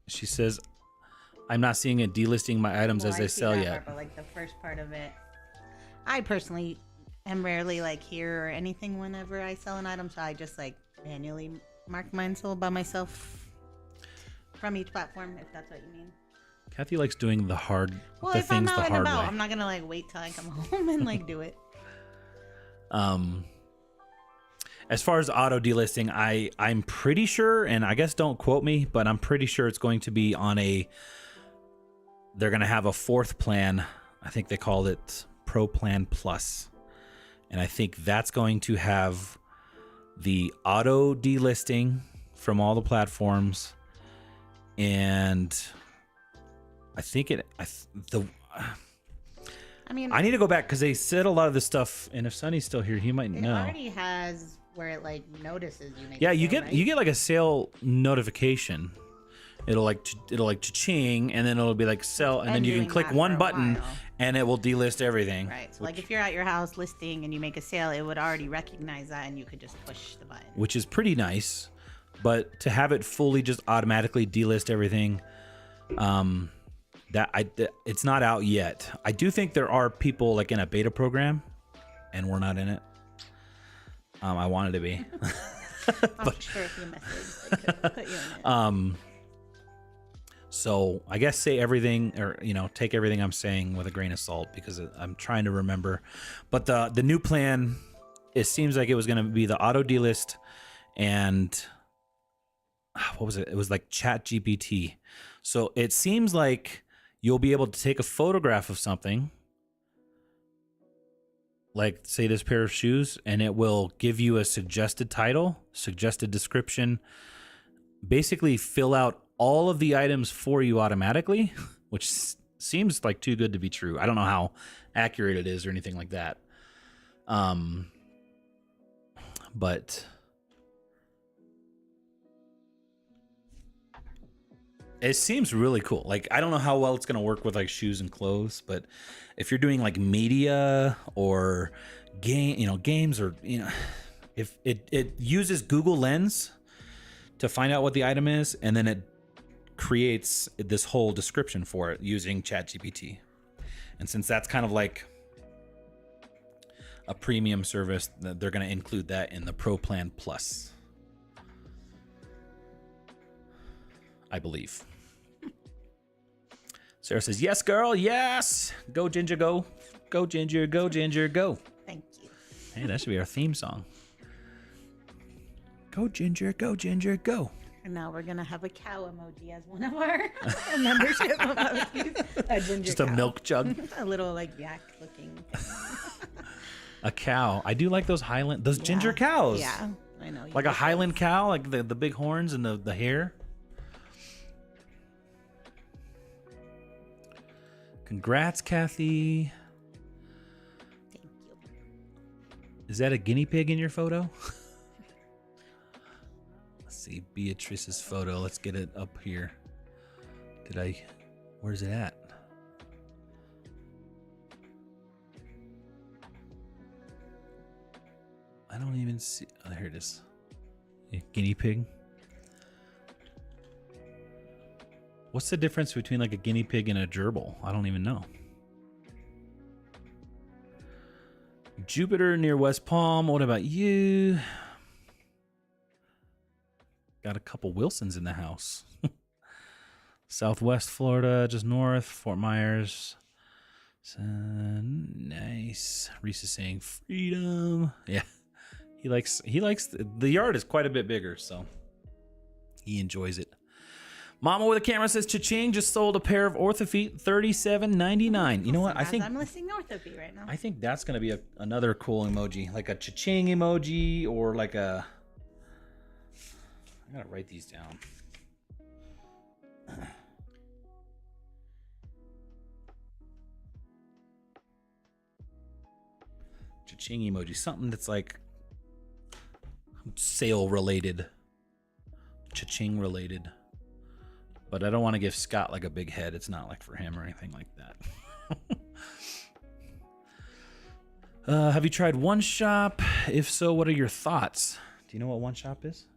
she says, I'm not seeing it delisting my items as they sell yet. Part, but like the first part of it, I personally am rarely like here or anything whenever I sell an item, so I just like manually mark mine sold by myself from each platform, if that's what you mean. Cathy likes doing the hard things the hard way. Well, if I'm out and about, I'm not gonna like wait till I come home and like do it. As far as auto delisting, I'm pretty sure, and I guess don't quote me, but I'm pretty sure it's going to be on they're gonna have a fourth plan. I think they called it Pro Plan Plus. And I think that's going to have the auto delisting from all the platforms. And I think I need to go back because they said a lot of this stuff, and if Sonny's still here, he might know. It already has where it like notices you. Yeah, you get like a sale notification. It'll like cha-ching, and then it'll be like sell, and then you can click one button, and it will delist everything. Right. So like if you're at your house listing and you make a sale, it would already recognize that and you could just push the button. Which is pretty nice. But to have it fully just automatically delist everything, it's not out yet. I do think there are people like in a beta program, and we're not in it. I wanted to be. I'm sure if you message, they could put you in it. So I guess say everything, or take everything I'm saying with a grain of salt, because I'm trying to remember. But the new plan, it seems like it was going to be the auto delist, and what was it? It was like Chat GPT. So it seems like you'll be able to take a photograph of something, like say this pair of shoes, and it will give you a suggested title, suggested description, basically fill out all of the items for you automatically, which seems like too good to be true. I don't know how accurate it is or anything like that. But it seems really cool. Like, I don't know how well it's going to work with like shoes and clothes, but if you're doing like media or games, or, if it uses Google Lens to find out what the item is, and then it creates this whole description for it using ChatGPT. And since that's kind of like a premium service, they're going to include that in the Pro Plan Plus, I believe. Sarah says, yes, girl, yes. Go, Ginger, go. Go, Ginger, go, Ginger, go. Thank you. Hey, that should be our theme song. Go, Ginger, go, Ginger, go. And now we're going to have a cow emoji as one of our membership emojis. A ginger Just cow. a milk jug. A little like yak looking thing. A cow. I do like those ginger cows. Yeah, I know. Like a Highland cow, like the big horns and the hair. Congrats, Cathy. Thank you. Is that a guinea pig in your photo? Let's see Beatrice's photo. Let's get it up here. Where's it at? I don't even see. Oh, here it is. A guinea pig. What's the difference between like a guinea pig and a gerbil? I don't even know. Jupiter near West Palm. What about you? Got a couple Wilsons in the house. Southwest Florida, just north. Fort Myers. Nice. Reese is saying freedom. Yeah. He likes the yard is quite a bit bigger, so he enjoys it. Mama with a camera says, cha-ching, just sold a pair of Orthofeet, $37.99. You know what? I think I'm listing Orthofeet right now. I think that's gonna be another cool emoji, like a cha-ching emoji, or like a. I gotta write these down. Cha-ching emoji, something that's like sale related, cha-ching related. But I don't want to give Scott like a big head. It's not like for him or anything like that. Have you tried One Shop? If so, what are your thoughts? Do you know what One Shop is?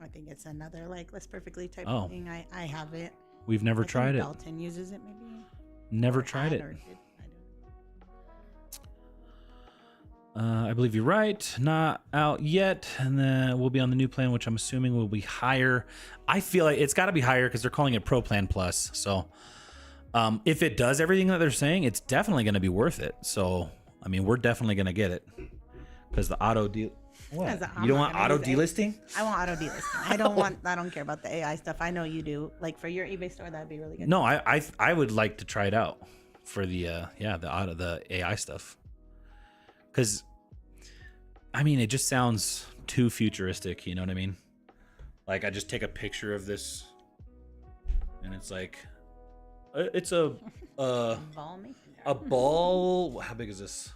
I think it's another like List Perfectly type Oh. of thing. I have it. We've never I think tried it. Dalton uses it maybe. Never Or tried had, it. or did. I don't. I believe you're right. Not out yet. And then we'll be on the new plan, which I'm assuming will be higher. I feel like it's got to be higher because they're calling it Pro Plan Plus. So if it does everything that they're saying, it's definitely going to be worth it. So, I mean, we're definitely going to get it because the auto deal. What? I'm You don't not want gonna auto use delisting? I want auto delisting. I don't care about the AI stuff. I know you do. Like for your eBay store, that'd be really good. No, I would like to try it out for the the AI stuff. Because, I mean, it just sounds too futuristic. You know what I mean? Like, I just take a picture of this, and it's like, it's a Ball mason jar. a ball. How big is this?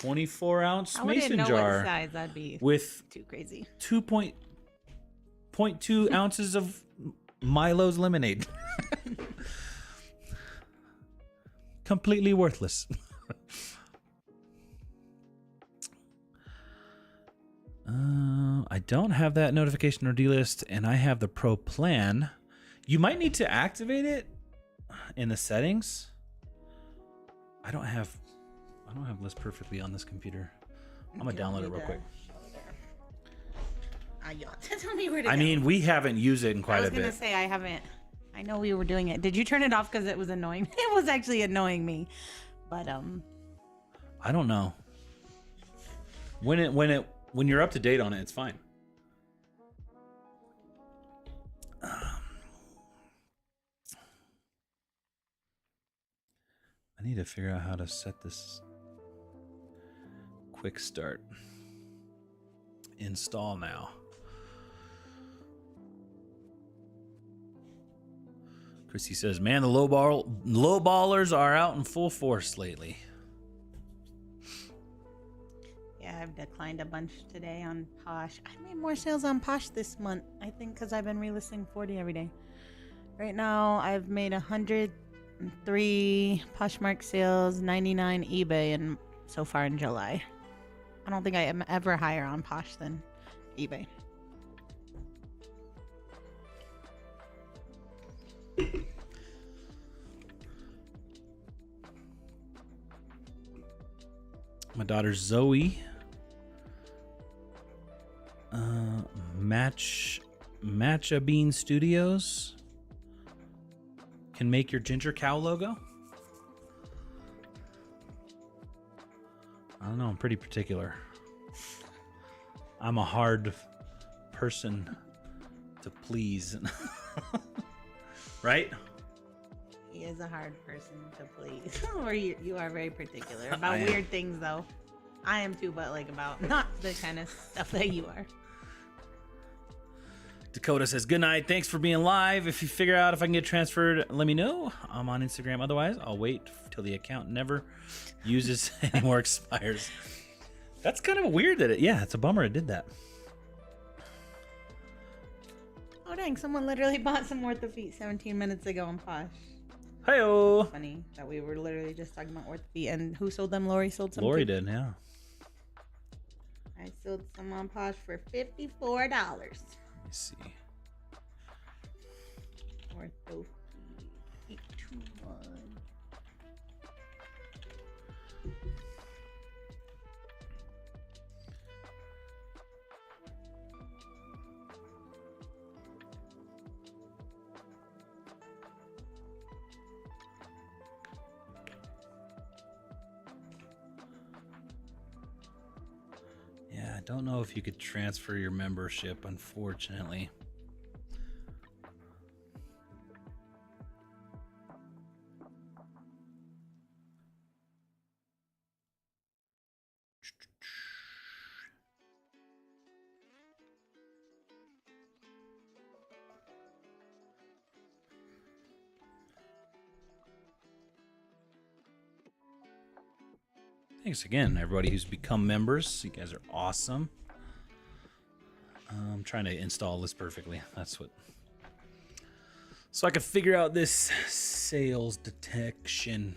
24-ounce I wouldn't mason know jar what size. That'd be with too crazy. 2.2 ounces of Milo's lemonade. completely worthless. I don't have that notification or delist, and I have the pro plan. You might need to activate it in the settings. I don't have list perfectly on this computer. I'm gonna download it real quick. Tell me where to I go. mean, we haven't used it in quite a bit. I was gonna say I haven't. I know we were doing it. Did you turn it off because it was annoying? It was actually annoying me, but I don't know. When you're up to date on it, it's fine. I need to figure out how to set this quick start. Install now. Chrissy says, man, the low ballers are out in full force lately. Yeah, I've declined a bunch today on Posh. I made more sales on Posh this month, I think, because I've been relisting 40 every day. Right now, I've made 103 Poshmark sales, 99 eBay, and so far in July. I don't think I am ever higher on Posh than eBay. My daughter Zoe, Matcha Bean Studios can make your ginger cow logo. I don't know, I'm pretty particular. I'm a hard person to please. Right? He is a hard person to please. Or you are very particular about weird things, though. I am too, but like about not the kind of stuff that you are. Dakota says, good night. Thanks for being live. If you figure out if I can get transferred, let me know. I'm on Instagram. Otherwise, I'll wait till the account never uses anymore, expires. That's kind of weird that it's a bummer it did that. Oh, dang. Someone literally bought some Orthofeet 17 minutes ago on Posh. Hi-oh. Funny that we were literally just talking about Orthofeet. And who sold them? Lori sold some. Lori did, yeah. I sold some on Posh for $54. Let me see. Orthofeet 821. Yeah, I don't know if you could transfer your membership, unfortunately. Thanks again, everybody who's become members. You guys are awesome. I'm trying to install this perfectly. That's what. So I can figure out this sales detection.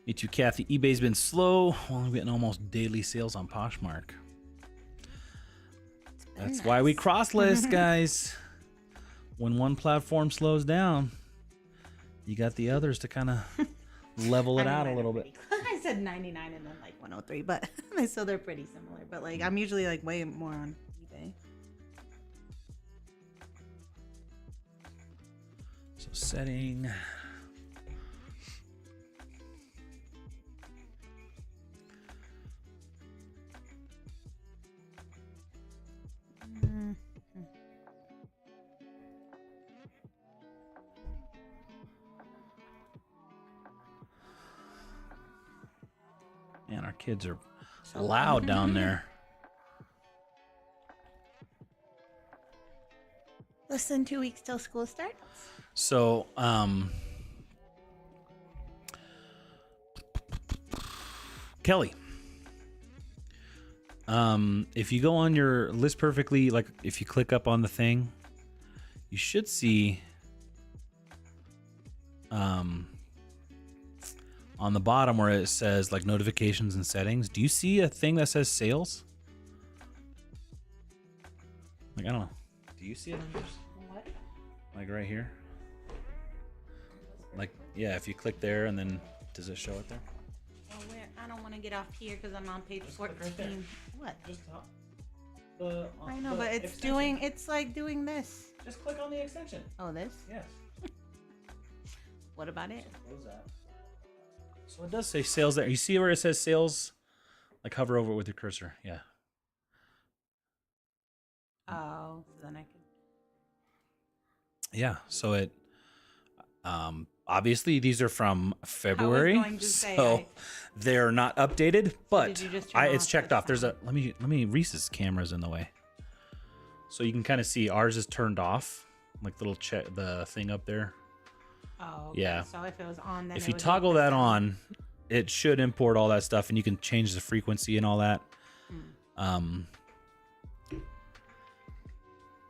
Me too, Cathy. eBay's been slow. Well, I'm getting almost daily sales on Poshmark. That's why we cross list, guys. When one platform slows down, you got the others to kind of level it out a little bit. I said 99 and then like 103, but so they're pretty similar. But like I'm usually like way more on eBay. So setting. Man, our kids are loud down there. Less than 2 weeks till school starts. So, Kelly, if you go on your list perfectly, like if you click up on the thing, you should see on the bottom where it says like notifications and settings. Do you see a thing that says sales? Like, I don't know. Do you see it? What? Like right here? Like, yeah, if you click there and then does it show it there? Oh, where? I don't want to get off here because I'm on page 14. What? Just top. I know, but it's doing, it's like doing this. Just click on the extension. Oh, this? Yes. What about it? Close that. So it does say sales there. You see where it says sales? Like hover over it with your cursor. Yeah. Oh, so then I can. Yeah. So it, obviously these are from February, going to say, so they're not updated, but did you just turn it's off checked the off. There's a, let me, Reese's camera's in the way. So you can kind of see ours is turned off, like little check the thing up there. Oh, okay. Yeah. So if it was on, then If it you would toggle make that the on, it should import all that stuff, and you can change the frequency and all that.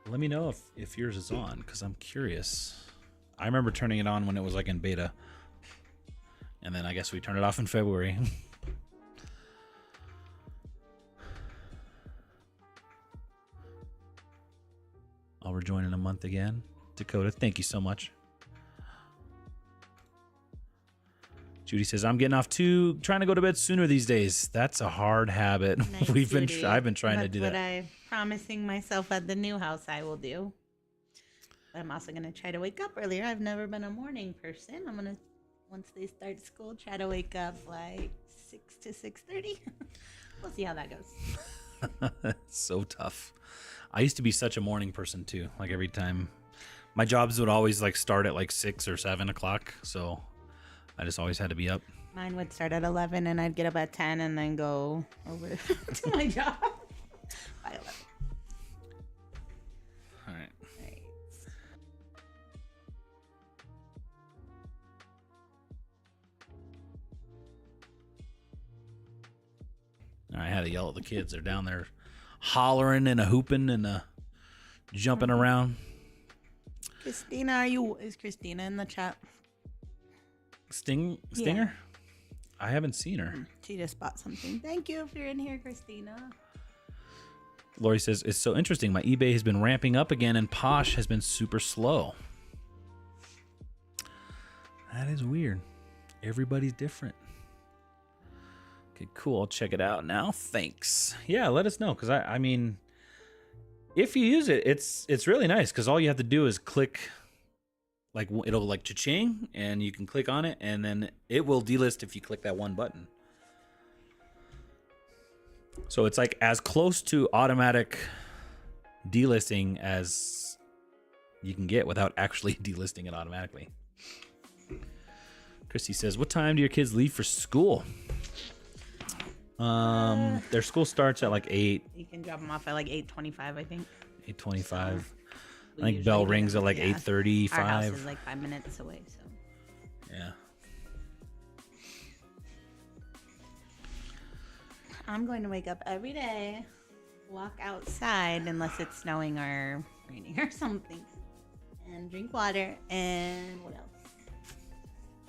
Let me know if yours is on, because I'm curious. I remember turning it on when it was like in beta, and then I guess we turned it off in February. I'll rejoin in a month again. Dakota, thank you so much. Judy says, I'm getting off too, trying to go to bed sooner these days. That's a hard habit. Nice, I've been trying to do that. That's what I'm promising myself at the new house I will do. But I'm also going to try to wake up earlier. I've never been a morning person. I'm going to, once they start school, try to wake up like 6 to 6:30. We'll see how that goes. It's so tough. I used to be such a morning person too. Like every time, my jobs would always like start at like 6 or 7 o'clock. So I just always had to be up. Mine would start at 11 and I'd get up at 10 and then go over to my job by 11. All right. I had to yell at the kids. They're down there hollering and a hooping and a jumping around. Christina, is Christina in the chat? Stinger? Yeah. I haven't seen her. She just bought something. Thank you if you're in here, Christina. Lori says, it's so interesting. My eBay has been ramping up again and Posh has been super slow. That is weird. Everybody's different. Okay, cool. I'll check it out now. Thanks. Yeah, let us know. Because I mean, if you use it, it's really nice. Because all you have to do is click, like it'll like cha-ching, and you can click on it, and then it will delist if you click that one button. So it's like as close to automatic delisting as you can get without actually delisting it automatically. Christy says, what time do your kids leave for school? Their school starts at like 8. You can drop them off at like 8:25, I think. 8:25. So I think bell rings at like 8:35. Our house is like 5 minutes away, so. Yeah. I'm going to wake up every day, walk outside unless it's snowing or raining or something, and drink water. And what else?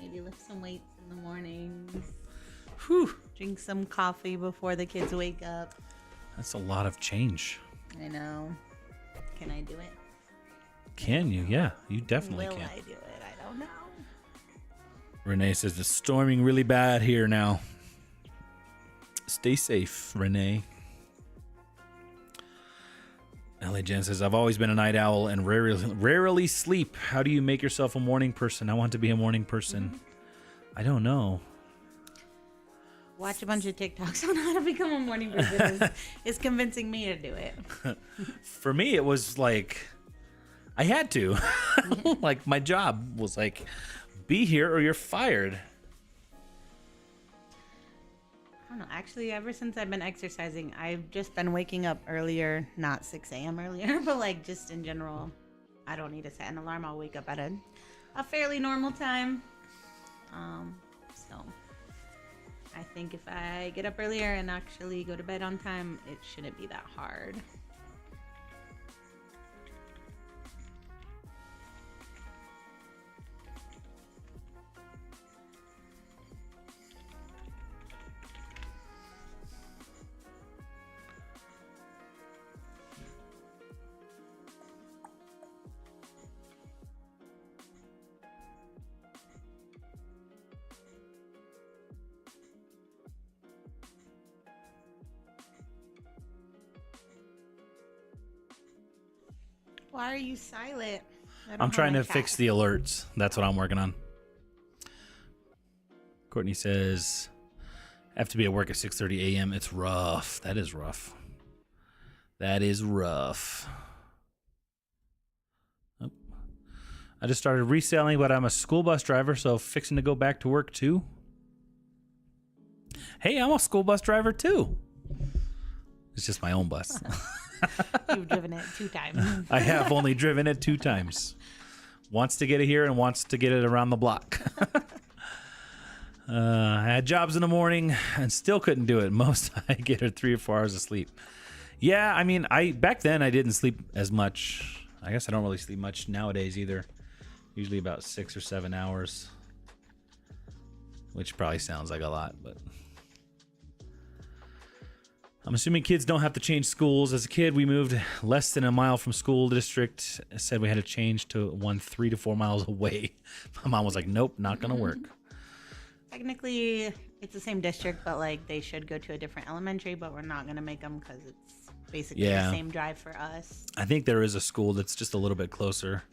Maybe lift some weights in the mornings. Whew. Drink some coffee before the kids wake up. That's a lot of change. I know. Can I do it? Can you? Yeah, you definitely Will can. I do it? I don't know. Renee says, it's storming really bad here now. Stay safe, Renee. LA Jen says, I've always been a night owl and rarely sleep. How do you make yourself a morning person? I want to be a morning person. Mm-hmm. I don't know. Watch a bunch of TikToks on how to become a morning person. It's convincing me to do it. For me, it was like, I had to. Like, my job was like, be here or you're fired. I don't know. Actually, ever since I've been exercising, I've just been waking up earlier. Not 6 a.m. earlier, but like just in general. I don't need to set an alarm. I'll wake up at a fairly normal time. So I think if I get up earlier and actually go to bed on time, it shouldn't be that hard. Why are you silent? I'm trying to fix the alerts. That's what I'm working on. Courtney says, I have to be at work at 6:30 a.m. It's rough. That is rough. That is rough. Oh. I just started reselling, but I'm a school bus driver, so fixing to go back to work too. Hey, I'm a school bus driver too. It's just my own bus. You've driven it 2 times. I have only driven it 2 times. Wants to get it here and wants to get it around the block. I had jobs in the morning and still couldn't do it. Most I get are 3 or 4 hours of sleep. Yeah, I mean, back then I didn't sleep as much. I guess I don't really sleep much nowadays either. Usually about 6 or 7 hours, which probably sounds like a lot, but I'm assuming kids don't have to change schools. As a kid, we moved less than a mile from school district. I said we had to change to one 3 to 4 miles away. My mom was like, nope, not going to work. Technically, it's the same district, but like they should go to a different elementary, but we're not going to make them because it's basically the same drive for us. I think there is a school that's just a little bit closer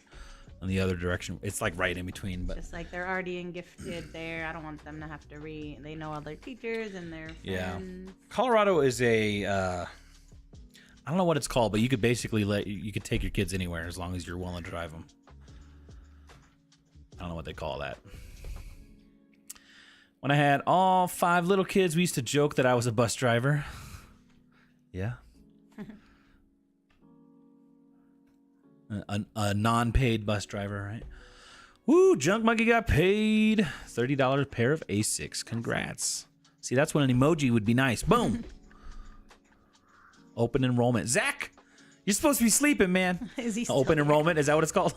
in the other direction. It's like right in between. But just like they're already in gifted there. I don't want them to have to they know all their teachers and their friends. Colorado is a, I don't know what it's called, but you could basically you could take your kids anywhere as long as you're willing to drive them. I don't know what they call that. When I had all 5 little kids, we used to joke that I was a bus driver. Yeah. a non-paid bus driver, right? Woo, Junk Monkey got paid $30 a pair of A6. Congrats. See, that's when an emoji would be nice. Boom. Open enrollment. Zach, you're supposed to be sleeping, man. Is he Open enrollment, is that what it's called?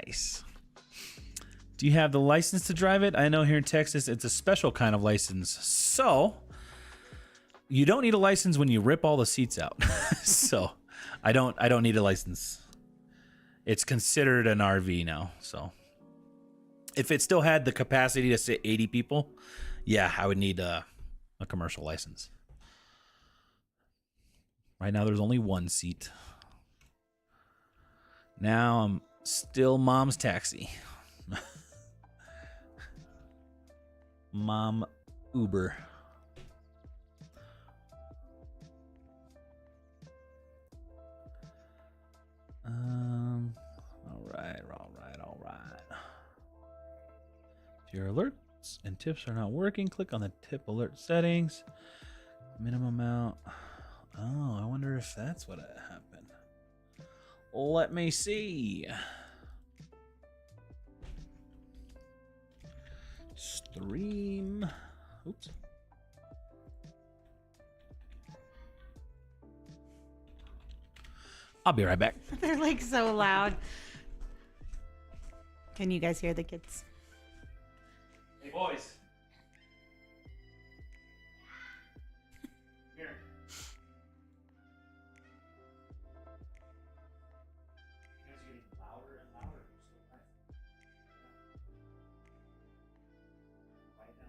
Nice. Do you have the license to drive it? I know here in Texas, it's a special kind of license. So you don't need a license when you rip all the seats out. So I don't need a license. It's considered an RV now. So if it still had the capacity to sit 80 people, yeah, I would need a commercial license. Right now, there's only 1 seat. Now I'm still mom's taxi. Mom Uber. All right. If your alerts and tips are not working, click on the tip alert settings. Minimum amount. Oh, I wonder if that's what happened. Let me see. Stream. Oops. I'll be right back. They're like so loud. Can you guys hear the kids? Hey, boys. Here. You guys are getting louder and louder. So nice. Quiet down.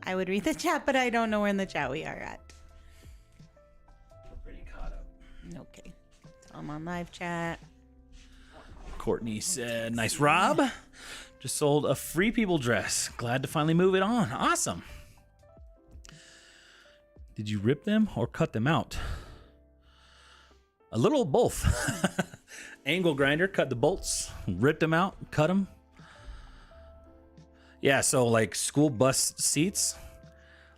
I would read the chat, but I don't know where in the chat we are at. We're pretty caught up. Okay. So I'm on live chat. Courtney said, nice Rob. Just sold a Free People dress. Glad to finally move it on. Awesome. Did you rip them or cut them out? A little of both. Angle grinder, cut the bolts, ripped them out, cut them. Yeah, so like school bus seats,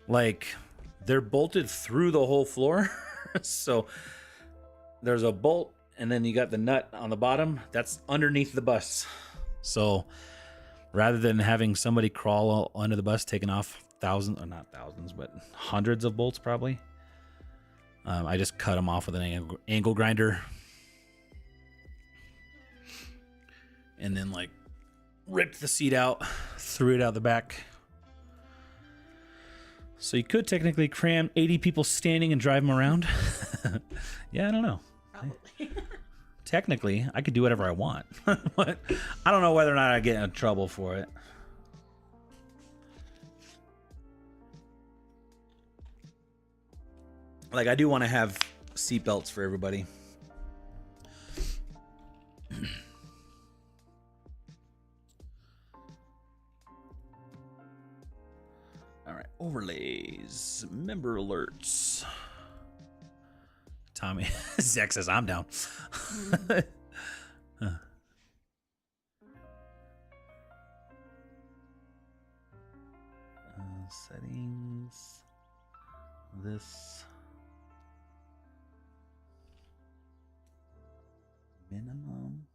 like they're bolted through the whole floor. So there's a bolt and then you got the nut on the bottom. That's underneath the bus. So rather than having somebody crawl under the bus, taking off not thousands, but hundreds of bolts probably, I just cut them off with an angle grinder. And then like ripped the seat out, threw it out the back. So you could technically cram 80 people standing and drive them around. Yeah, I don't know. Probably. Technically, I could do whatever I want. But I don't know whether or not I get in trouble for it. Like, I do want to have seatbelts for everybody. All right, overlays, member alerts. Tommy, Zach says I'm down. Settings. This minimum.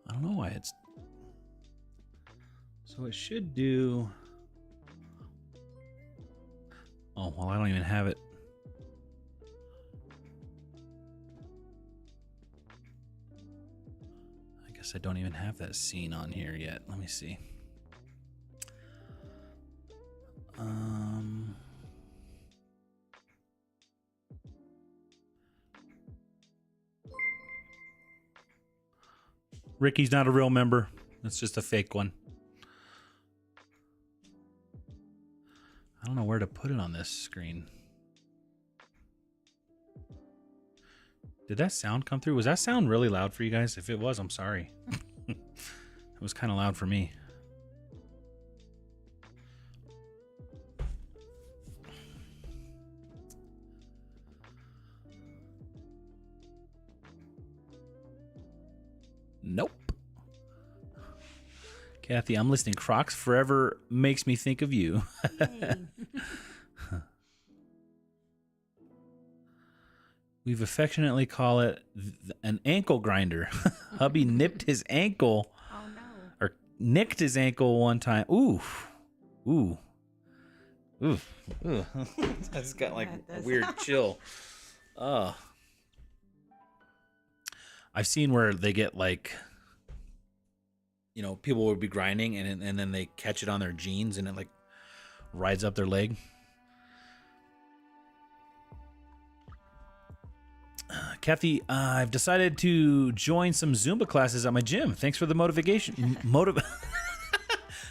I don't know why it's... So it should do... Oh, well, I don't even have it. I guess I don't even have that scene on here yet. Let me see. Ricky's not a real member. It's just a fake one. I don't know where to put it on this screen. Did that sound come through? Was that sound really loud for you guys? If it was, I'm sorry. It was kind of loud for me. Nope. Cathy, I'm listening. Crocs forever makes me think of you. Hey. We've affectionately call it an ankle grinder. Hubby nipped his ankle. Oh no. Or nicked his ankle one time. Ooh. Ooh. Ooh. Ooh. I just got like a weird chill. I've seen where they get like, you know, people would be grinding and then they catch it on their jeans and it like rides up their leg. Cathy, I've decided to join some Zumba classes at my gym. Thanks for the motivation.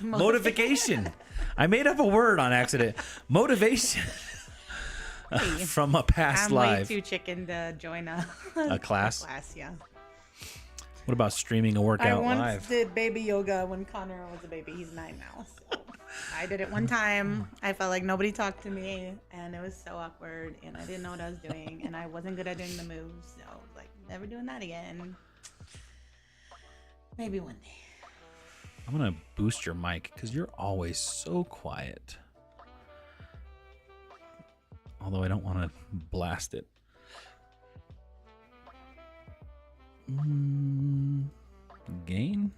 Motivation. I made up a word on accident. Motivation. From a past I'm live. way too chicken to join a class. A class, yeah. What about streaming a workout I once live? did baby yoga when Connor was a baby. He's 9 now. So I did it one time. I felt like nobody talked to me, and it was so awkward, and I didn't know what I was doing, and I wasn't good at doing the moves. So I was like, never doing that again. Maybe one day. I'm going to boost your mic because you're always so quiet. Although I don't want to blast it. Gain?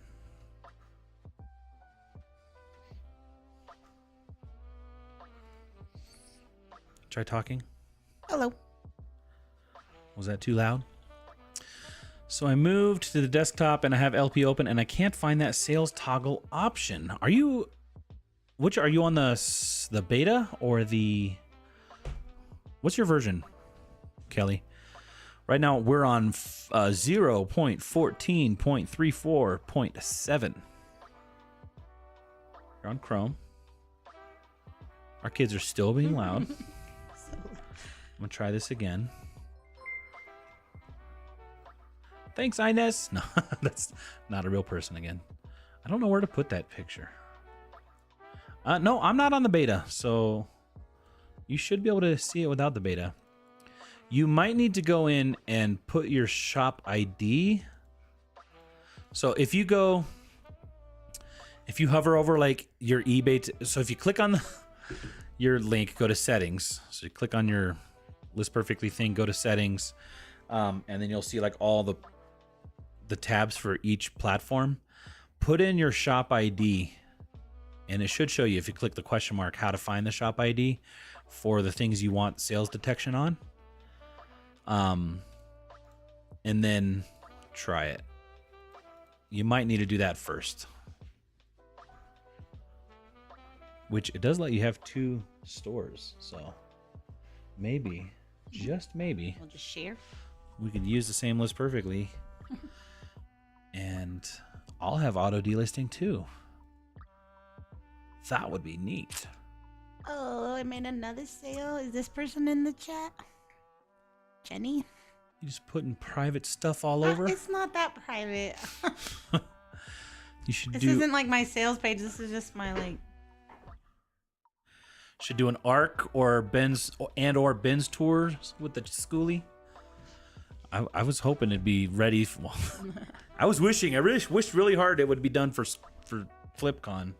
Try talking. Hello. Was that too loud? So I moved to the desktop and I have LP open and I can't find that sales toggle option. Are you on the beta or the... What's your version, Kelly? Right now, we're on 0.14.34.7. You're on Chrome. Our kids are still being loud. I'm going to try this again. Thanks, Inez. No, that's not a real person again. I don't know where to put that picture. No, I'm not on the beta, so you should be able to see it without the beta. You might need to go in and put your shop ID. So if you hover over like your eBay, so if you click on your link, go to settings. So you click on your List Perfectly thing, go to settings, and then you'll see like all the tabs for each platform. Put in your shop ID, and it should show you if you click the question mark how to find the shop ID for the things you want sales detection on. And then try it. You might need to do that first. Which it does let you have 2 stores, so maybe, just maybe, We'll just share. we could use the same list perfectly. And I'll have auto delisting too. That would be neat. Oh, I made another sale. Is this person in the chat? Jenny? You just putting private stuff all over? It's not that private. You should This do isn't like my sales page. This is just my like. should do an ARC or Ben's tours with the schoolie. I was hoping it'd be ready. I really wished really hard it would be done for FlipCon.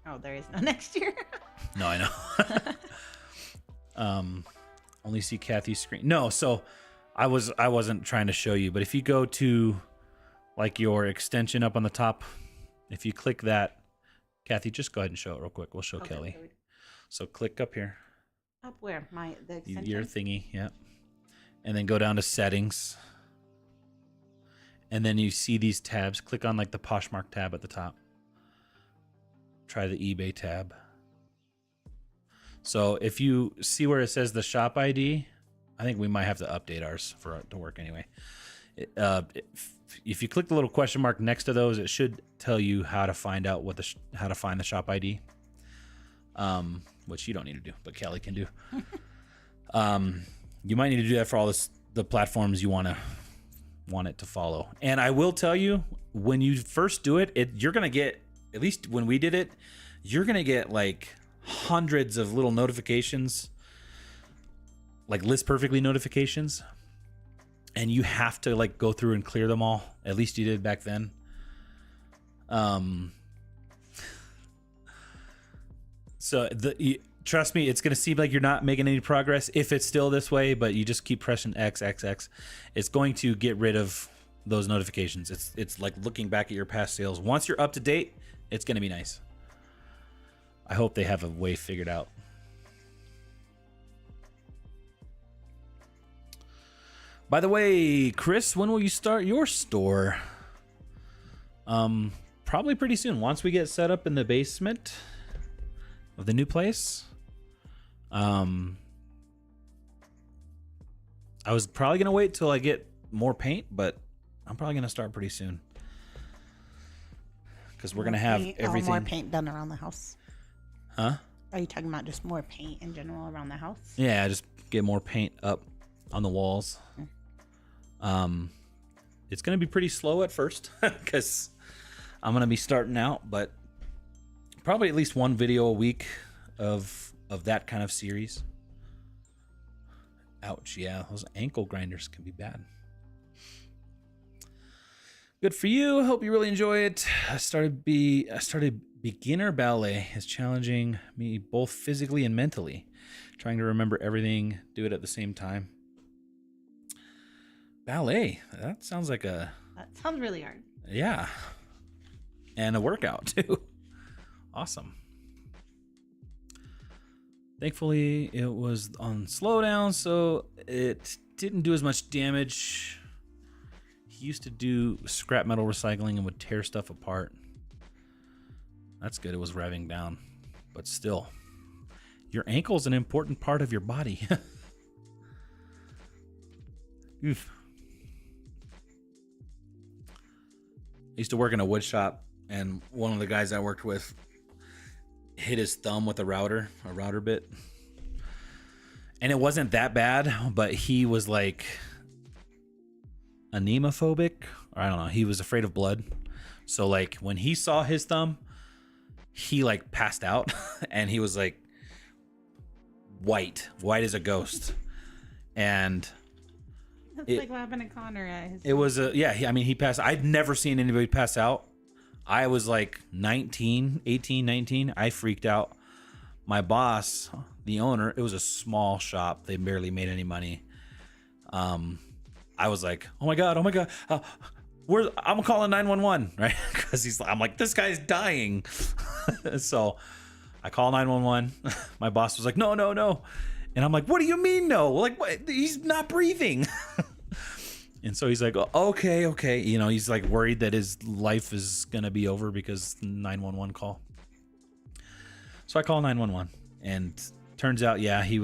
Oh, there is no next year. No, I know. Only see Cathy's screen. No, so I wasn't trying to show you, but if you go to like your extension up on the top, if you click that, Cathy, just go ahead and show it real quick. We'll show Kelly. So click up here. Up where? The extension? Your thingy, yeah. And then go down to settings. And then you see these tabs. Click on like the Poshmark tab at the top. Try the eBay tab. So if you see where it says the shop ID, I think we might have to update ours for it to work anyway. If you click the little question mark next to those, it should tell you how to find out how to find the shop ID. Which you don't need to do, but Kelly can do. You might need to do that for all the platforms you want it to follow. And I will tell you, when you first do it, you're gonna get, at least when we did it, you're gonna get like hundreds of little notifications, like list perfectly notifications, and you have to like go through and clear them all. At least you did back then. So trust me, it's gonna seem like you're not making any progress if it's still this way, but you just keep pressing X. It's going to get rid of those notifications. It's like looking back at your past sales. Once you're up to date, it's gonna be nice. I hope they have a way figured out. By the way, Chris, when will you start your store? Probably pretty soon. Once we get set up in the basement of the new place. I was probably gonna wait till I get more paint, but I'm probably gonna start pretty soon. Because we're gonna have everything. More paint done around the house. Huh? Are you talking about just more paint in general around the house? Yeah, just get more paint up on the walls. It's gonna be pretty slow at first because I'm gonna be starting out, but probably at least one video a week of that kind of series. Ouch, yeah, those ankle grinders can be bad. Good for you. Hope you really enjoy it. I started beginner ballet. Is challenging me both physically and mentally. Trying to remember everything, do it at the same time. Ballet. That sounds like That sounds really hard. Yeah. And a workout too. Awesome. Thankfully, it was on slowdown, so it didn't do as much damage. He used to do scrap metal recycling and would tear stuff apart. That's good. It was revving down. But still, your ankle is an important part of your body. Oof. I used to work in a wood shop, and one of the guys I worked with hit his thumb with a router bit. And it wasn't that bad, but he was like anemophobic, or I don't know, he was afraid of blood. So like when he saw his thumb, he like passed out and he was like white as a ghost. And That's like what happened to Connor at his. It was he passed. I'd never seen anybody pass out. I was like 18, 19. I freaked out. My boss, the owner, it was a small shop. They barely made any money. I was like, oh my God. I'm calling 911, right? Because I'm like, this guy's dying. So I call 911. My boss was like, no, no, no. And I'm like, what do you mean no? Like, what? He's not breathing. And so he's like, oh, okay, okay. You know, he's like worried that his life is going to be over because 911 call. So I call 911 and turns out, yeah, he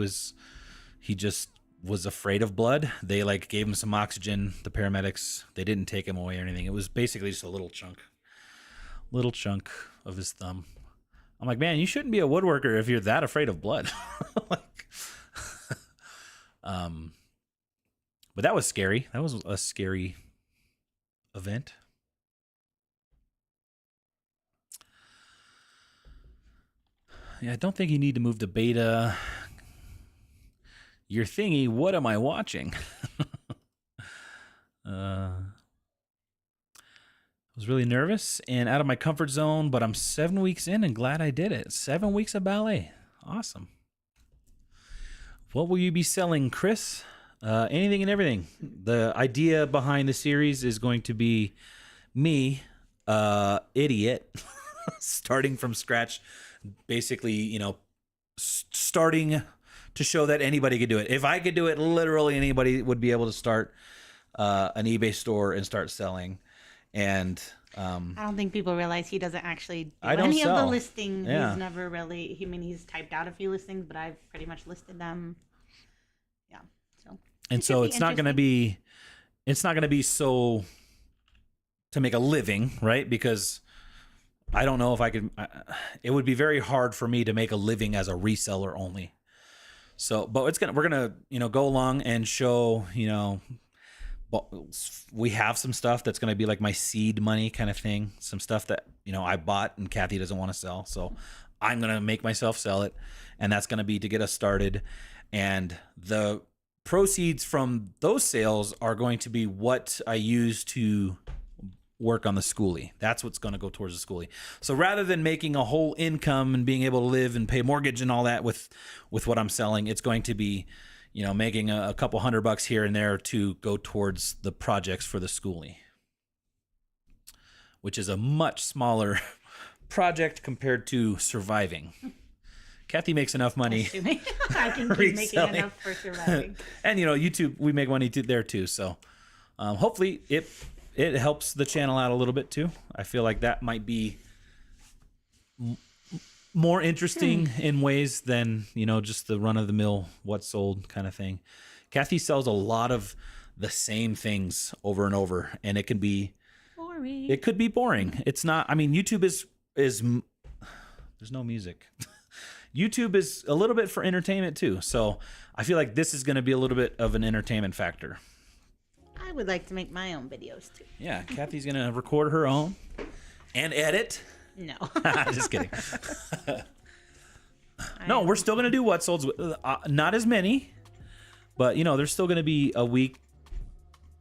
just was afraid of blood. They like gave him some oxygen. The paramedics, they didn't take him away or anything. It was basically just a little chunk of his thumb. I'm like, man, you shouldn't be a woodworker if you're that afraid of blood. Like, but that was scary. That was a scary event. Yeah, I don't think you need to move to beta. Your thingy, what am I watching? I was really nervous and out of my comfort zone, but I'm 7 weeks in and glad I did it. 7 weeks of ballet. Awesome. What will you be selling, Chris? Anything and everything. The idea behind the series is going to be me, idiot, starting from scratch, basically, you know, starting to show that anybody could do it. If I could do it, literally anybody would be able to start an eBay store and start selling. And I don't think people realize he doesn't actually do I don't any sell. of the listings. Yeah. He's never really. I mean, he's typed out a few listings, but I've pretty much listed them. Yeah. So. And so it's not going to be so to make a living, right? Because I don't know if I could. It would be very hard for me to make a living as a reseller only. So, but we're gonna, you know, go along and show, you know, we have some stuff that's gonna be like my seed money kind of thing. Some stuff that, you know, I bought and Cathy doesn't want to sell, so I'm gonna make myself sell it, and that's gonna be to get us started. And the proceeds from those sales are going to be what I use to work on the schoolie. That's what's going to go towards the schoolie. So rather than making a whole income and being able to live and pay mortgage and all that with what I'm selling, it's going to be, you know, making a couple $100 here and there to go towards the projects for the schoolie, which is a much smaller project compared to surviving. Cathy makes enough money. I can keep making enough for surviving. And, you know, YouTube, we make money there too. So hopefully it helps the channel out a little bit too. I feel like that might be more interesting in ways than, you know, just the run of the mill, what sold kind of thing. Cathy sells a lot of the same things over and over, and it can be boring. It could be boring. It's not, I mean, YouTube is there's no music. YouTube is a little bit for entertainment too. So I feel like this is going to be a little bit of an entertainment factor. I would like to make my own videos too. Yeah, Cathy's going to record her own and edit. No. Just kidding. No, we're still going to do what sold. Not as many, but, you know, there's still going to be a week,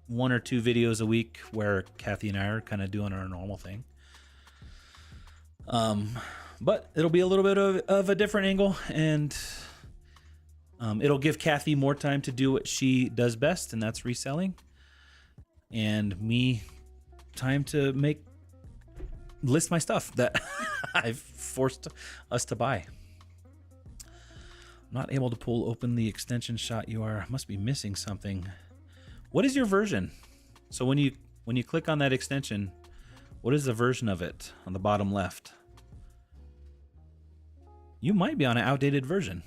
1 or 2 videos a week where Cathy and I are kind of doing our normal thing. But it'll be a little bit of a different angle, and it'll give Cathy more time to do what she does best, and that's reselling. And me time to list my stuff that I've forced us to buy. I'm not able to pull open the extension shot. Must be missing something. What is your version? So when you click on that extension, what is the version of it on the bottom left? You might be on an outdated version.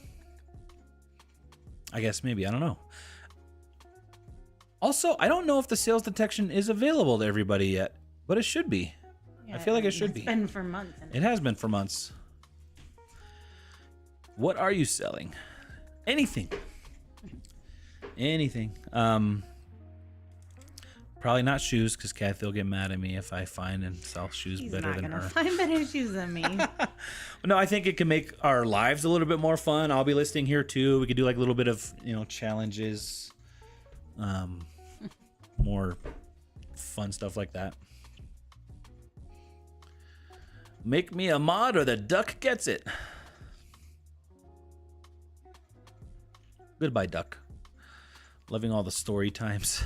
I guess maybe, I don't know. Also, I don't know if the sales detection is available to everybody yet, but it should be. Yeah, I feel like it should be. It's been for months. It has been for months. What are you selling? Anything. Anything. Probably not shoes, because Cathy will get mad at me if I find and sell shoes better than her. He's not gonna find better shoes than me. No, I think it can make our lives a little bit more fun. I'll be listing here too. We could do like a little bit of, you know, challenges, more fun stuff like that. Make me a mod or the duck gets it. Goodbye, duck. Loving all the story times.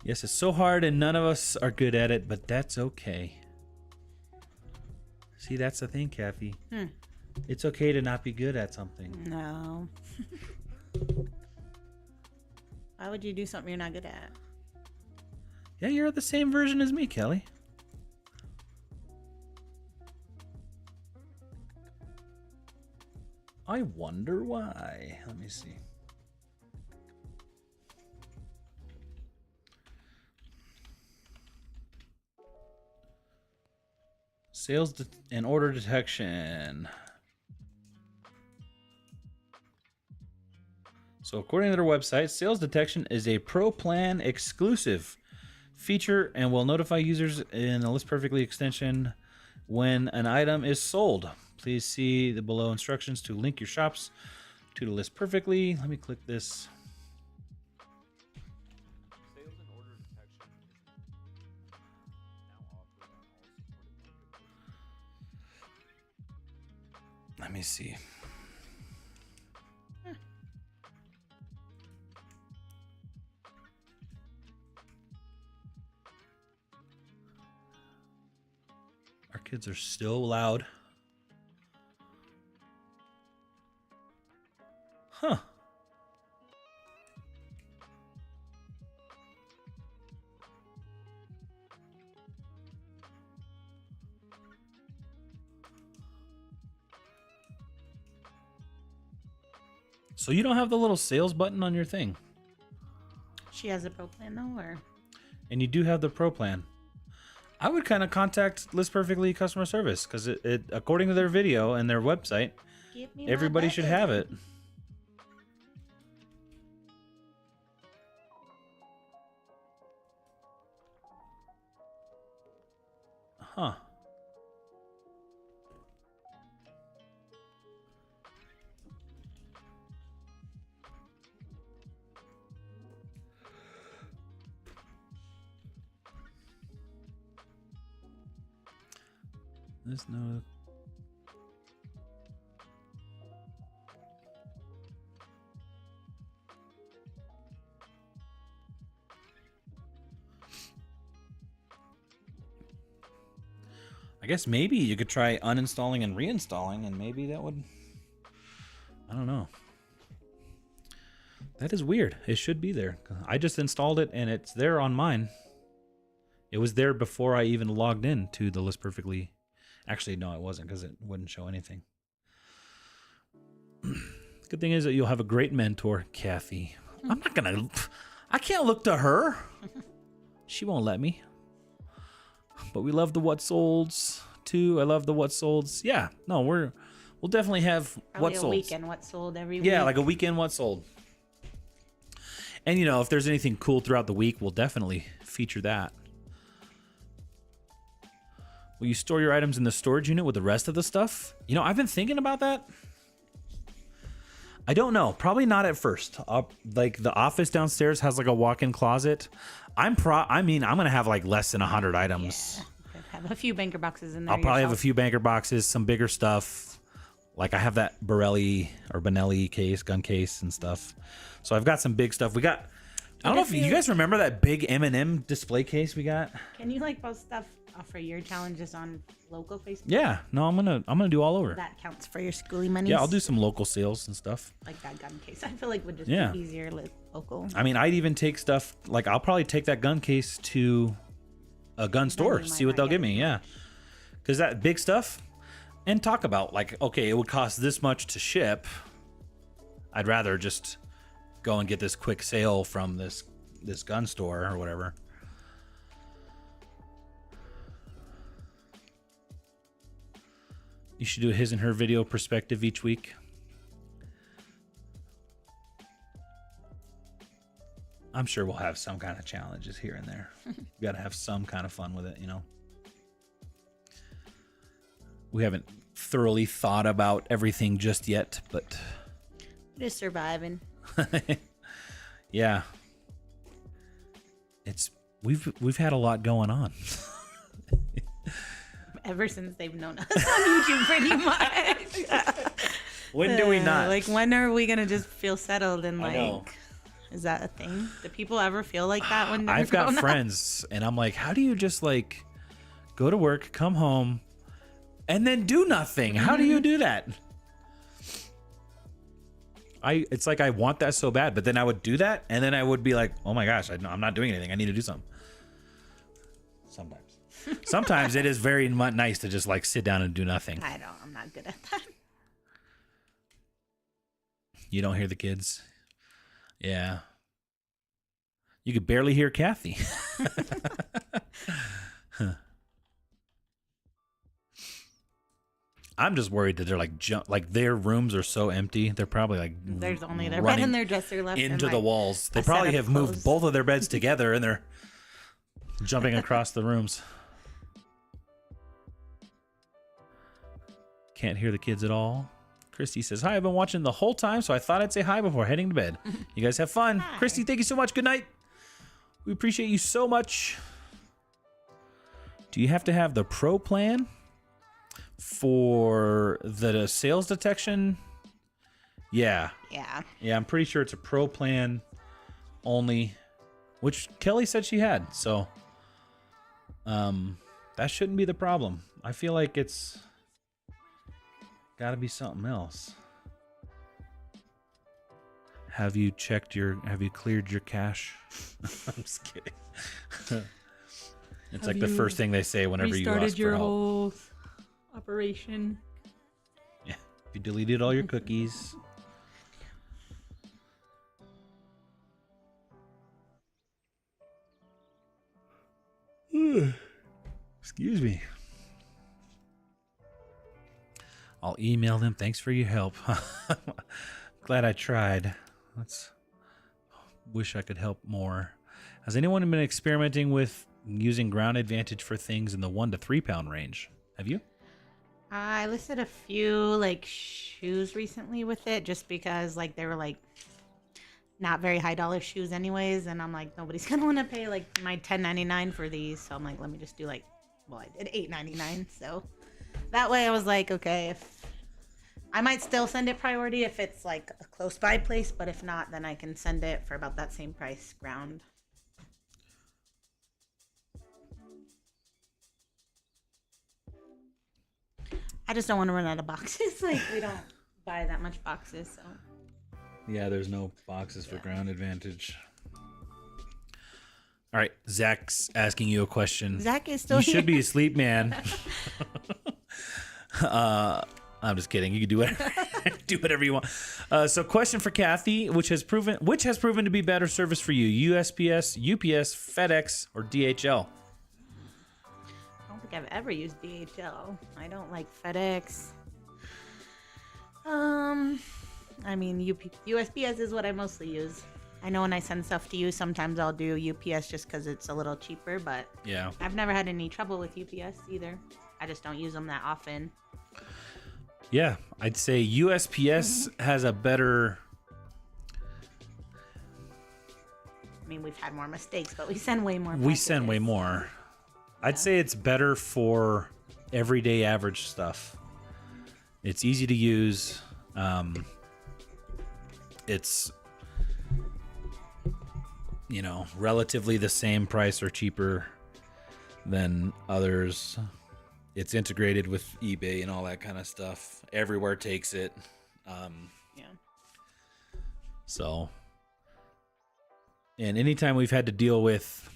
Yes, it's so hard and none of us are good at it, but that's okay. See, that's the thing, Cathy. Hmm. It's okay to not be good at something. No. Why would you do something you're not good at? Yeah, you're the same version as me, Kelly. I wonder why. Let me see. Sales and order detection. So according to their website, sales detection is a Pro Plan exclusive feature and will notify users in the List Perfectly extension when an item is sold. Please see the below instructions to link your shops to the List Perfectly. Let me click this. Sales and order detection now offered on all supported. Let me see. Our kids are still loud. Huh. So you don't have the little sales button on your thing. She has a Pro Plan though, or? And you do have the Pro Plan. I would kind of contact List Perfectly customer service because it according to their video and their website, everybody should have it. Huh. There's no. I guess maybe you could try uninstalling and reinstalling, and maybe that would. I don't know. That is weird. It should be there. I just installed it, and it's there on mine. It was there before I even logged in to the List Perfectly. Actually, no, it wasn't because it wouldn't show anything. Good thing is that you'll have a great mentor, Cathy. I'm not gonna. I can't look to her. She won't let me. But we love the what solds too. I love the what solds. Yeah, no, we'll definitely have Probably what a solds. weekend what sold every week. Yeah, like a weekend what sold. And you know, if there's anything cool throughout the week, we'll definitely feature that. Will you store your items in the storage unit with the rest of the stuff? You know, I've been thinking about that. I don't know. Probably not at first. Like the office downstairs has like a walk-in closet. I'm gonna have like less than 100 items. Yeah. Have a few banker boxes in there. I'll probably have a few banker boxes, some bigger stuff. Like I have that Borelli or Benelli case, gun case and stuff. So I've got some big stuff. I don't know if you guys remember that big M&M display case we got. Can you like post stuff for your challenges on local Facebook? Yeah, no, I'm gonna do all over. That counts for your schoolie money. Yeah, I'll do some local sales and stuff. Like that gun case. I feel like would just Yeah. be easier local. I mean, I'd even take stuff like I'll probably take that gun case to a gun store, you see might what they'll not give get me. Yeah, because that big stuff, and talk about like, okay, it would cost this much to ship. I'd rather just go and get this quick sale from this gun store or whatever. You should do a his and her video perspective each week. I'm sure we'll have some kind of challenges here and there. You got to have some kind of fun with it, you know. We haven't thoroughly thought about everything just yet, but Just surviving. yeah. We've had a lot going on. Ever since they've known us on YouTube, pretty much. When do we not? Like, when are we gonna just feel settled and I know. like? Is that a thing? Do people ever feel like that when they're I've got grown up? friends, and I'm like, how do you just like go to work, come home, and then do nothing. How do you do that? It's like I want that so bad, but then I would do that, and then I would be like, oh my gosh, I'm not doing anything. I need to do something. Sometimes it is very nice to just like sit down and do nothing. I'm not good at that. You don't hear the kids? Yeah. You could barely hear Cathy. I'm just worried that they're like their rooms are so empty. They're probably like there's only their bed and their dresser left into the walls. They probably have moved both of their beds together and they're jumping across the rooms. Can't hear the kids at all. Christy says, hi, I've been watching the whole time, so I thought I'd say hi before heading to bed. You guys have fun. Hi. Christy, thank you so much. Good night. We appreciate you so much. Do you have to have the pro plan for the sales detection? Yeah. Yeah, I'm pretty sure it's a pro plan only, which Kelly said she had. So that shouldn't be the problem. I feel like it's got to be something else. Have you cleared your cache? I'm just kidding. It's like the first thing they say whenever you ask for help. Restarted your whole operation. Yeah. You deleted all your cookies. Excuse me. I'll email them. Thanks for your help. Glad I tried. Wish I could help more. Has anyone been experimenting with using ground advantage for things in the 1 to 3 pound range? Have you? I listed a few like shoes recently with it just because like they were like not very high dollar shoes anyways, and I'm like, nobody's gonna want to pay like my $10.99 for these, so I'm like, let me just do like, well, I did $8.99, so that way I was like, okay, if I might still send it priority if it's like a close by place, but if not, then I can send it for about that same price ground. I just don't want to run out of boxes. Like, we don't buy that much boxes, so. Yeah, there's no boxes for ground advantage. All right, Zach's asking you a question. Zach is still here. You should be asleep, man. I'm just kidding. You can do whatever you want. So, question for Cathy, which has proven to be better service for you: USPS, UPS, FedEx, or DHL? I don't think I've ever used DHL. I don't like FedEx. I mean, USPS is what I mostly use. I know when I send stuff to you, sometimes I'll do UPS just because it's a little cheaper, but yeah, I've never had any trouble with UPS either. I just don't use them that often. Yeah, I'd say USPS has a better... I mean, we've had more mistakes, but we send way more. We send way more. I'd say it's better for everyday average stuff. It's easy to use. It's, relatively the same price or cheaper than others. It's integrated with eBay and all that kind of stuff. Everywhere takes it. Yeah. So, and anytime we've had to deal with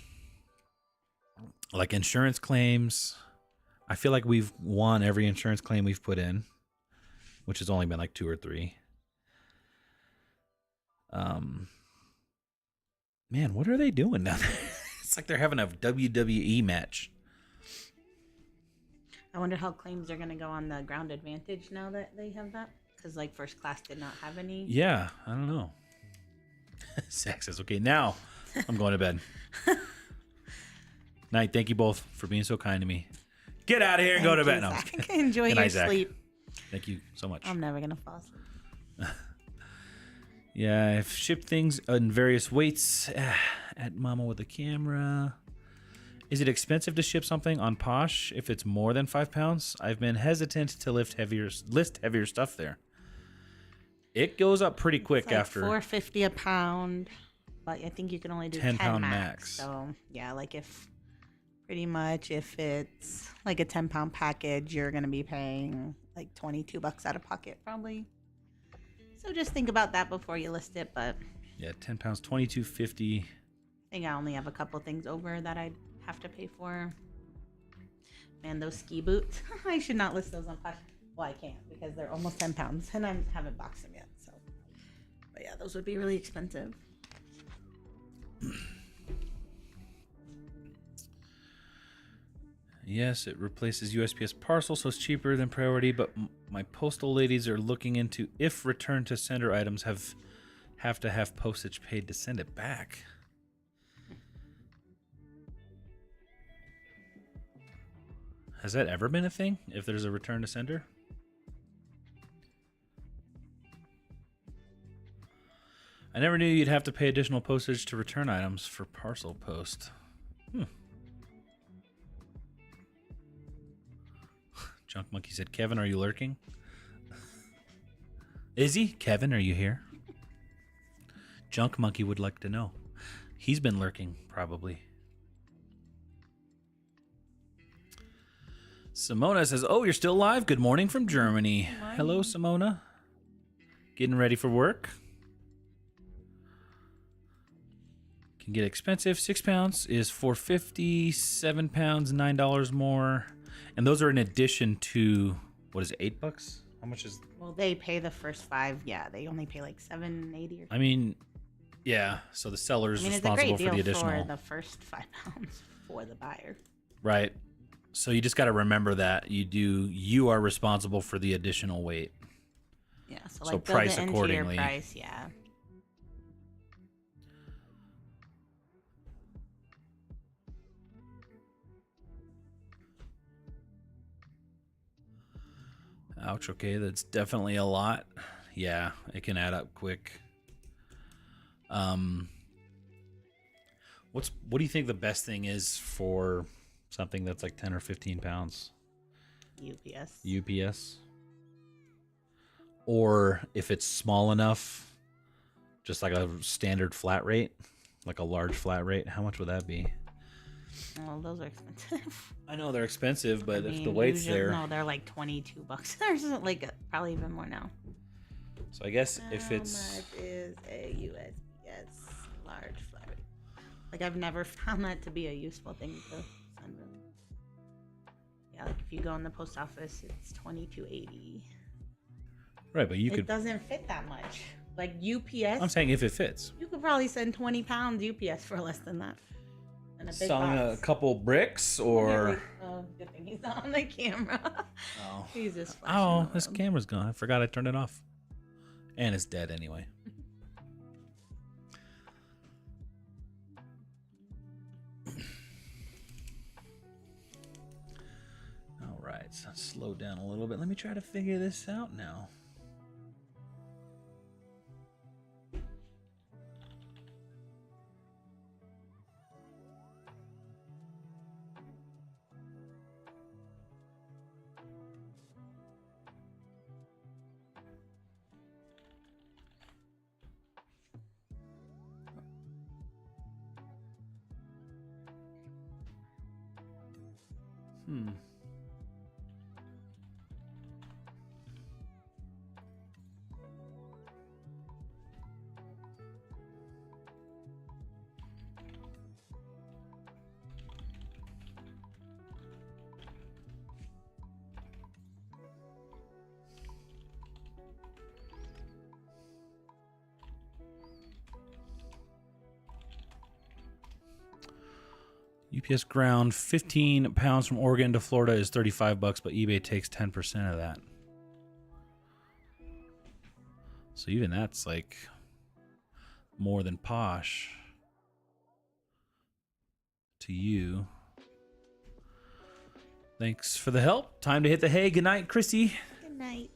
like insurance claims, I feel like we've won every insurance claim we've put in, which has only been like 2 or 3. Man, what are they doing down there? It's like they're having a WWE match. I wonder how claims are going to go on the ground advantage now that they have that. Because, like, first class did not have any. Yeah, I don't know. Zach says, okay, now I'm going to bed. Night. Thank you both for being so kind to me. Get out of here and go to bed. No, enjoy your sleep. Thank you so much. I'm never going to fall asleep. Yeah, I've shipped things in various weights at Mama with a camera. Is it expensive to ship something on Posh if it's more than 5 pounds? I've been hesitant to list heavier stuff there. It goes up pretty quick it's like after $4.50 a pound, but I think you can only do 10 pound max. max. So yeah, like if Pretty much, if it's like a 10-pound package, you're going to be paying like $22 out of pocket probably. So just think about that before you list it. But Yeah, 10 pounds, $22.50. I think I only have a couple things over that I'd have to pay for. Man, those ski boots. I should not list those on Posh. Well, I can't because they're almost 10 pounds and I haven't boxed them yet. So, but yeah, those would be really expensive. Yes, it replaces USPS parcel, so it's cheaper than priority, but my postal ladies are looking into if return to sender items have to have postage paid to send it back. Has that ever been a thing? If there's a return to sender? I never knew you'd have to pay additional postage to return items for parcel post. Junk Monkey said, Kevin, are you lurking? Is he? Kevin, are you here? Junk Monkey would like to know. He's been lurking, probably. Simona says, oh, you're still live? Good morning from Germany. Hello, Simona. Getting ready for work? Can get expensive. 6 pounds is $4.50. 7 pounds, $9 more. And those are in addition to, what is it, $8? How much is? Well, they pay the first 5. Yeah, they only pay like $7.80 or. I mean, yeah. So the seller's it's a responsible great for the deal additional. for the first 5 pounds for the buyer. Right. So you just got to remember that you are responsible for the additional weight. Yeah. So So like price build it into accordingly. your price. Yeah. Ouch. Okay, that's definitely a lot. Yeah, it can add up quick. What do you think the best thing is for something that's like 10 or 15 pounds? UPS. Or if it's small enough, just like a standard flat rate, like a large flat rate, how much would that be? Oh, those are expensive. I know they're expensive, but I if the mean, weight's usually- there. No, they're like $22. There's like probably even more now. So I guess if it's. How much is a USPS large flat rate? Like I've never found that to be a useful thing to send them. Yeah, like if you go in the post office, it's $22.80. Right, but you It could. doesn't fit that much. Like UPS, I'm saying if it fits. you could probably send 20 pounds UPS for less than that. In a big Selling a box. couple bricks or. Oh, good thing he's not on the camera. Oh. He's just flashing Oh, the this room. camera's gone. I forgot I turned it off. And it's dead anyway. All right, so let's slow down a little bit. Let me try to figure this out now. UPS ground 15 pounds from Oregon to Florida is $35, but eBay takes 10% of that. So even that's like more than Posh to you. Thanks for the help. Time to hit the hay. Good night, Chrissy. Good night.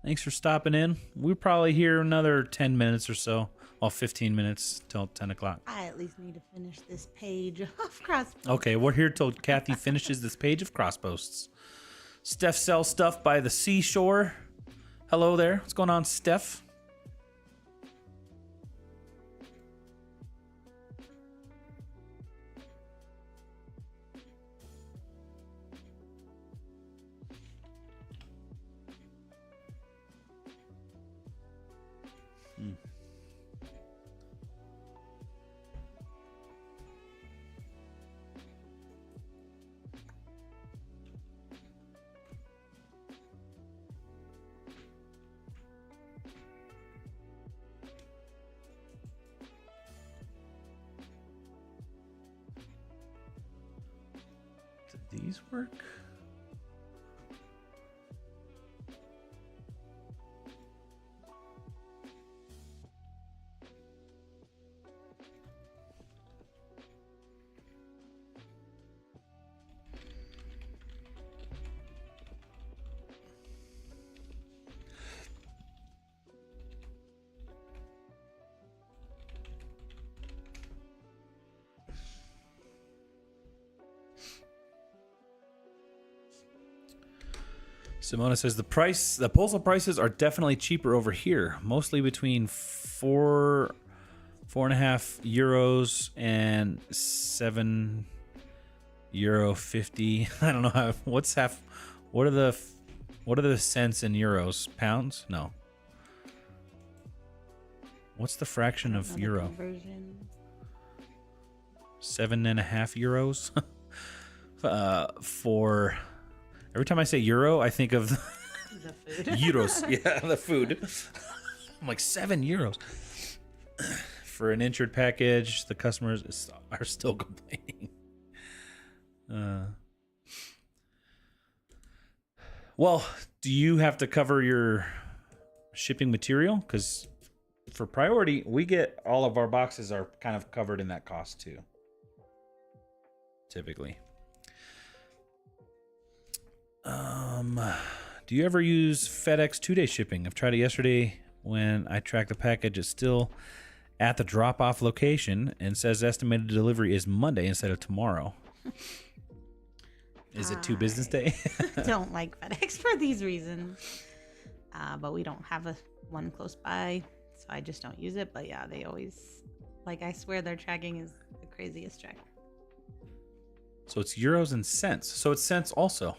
Thanks for stopping in. We're probably here another 10 minutes or so. Well, 15 minutes till 10 o'clock. I at least need to finish this page of crossbow. Okay, we're here till Cathy finishes this page of crossposts. Steph sells stuff by the seashore. Hello there. What's going on, Steph? Did these work? Simona says the postal prices are definitely cheaper over here, mostly between €4.5 and €7.50. I don't know how. What's half? What are the cents in euros? Pounds? No. What's the fraction of Another euro? conversion. 7.5 euros. For every time I say euro, I think of The food. euros. Yeah, the food. I'm like €7 for an insured package. The customers are still complaining. Well, do you have to cover your shipping material? Because for priority, we get all of our boxes are kind of covered in that cost too. Typically. Do you ever use FedEx 2-day shipping? I've tried it yesterday. When I track the package, it's still at the drop-off location and says estimated delivery is Monday instead of tomorrow. Is it 2 business day? Don't like FedEx for these reasons. But we don't have one close by, so I just don't use it. But yeah, they always, I swear their tracking is the craziest track. So it's euros and cents. So it's cents also.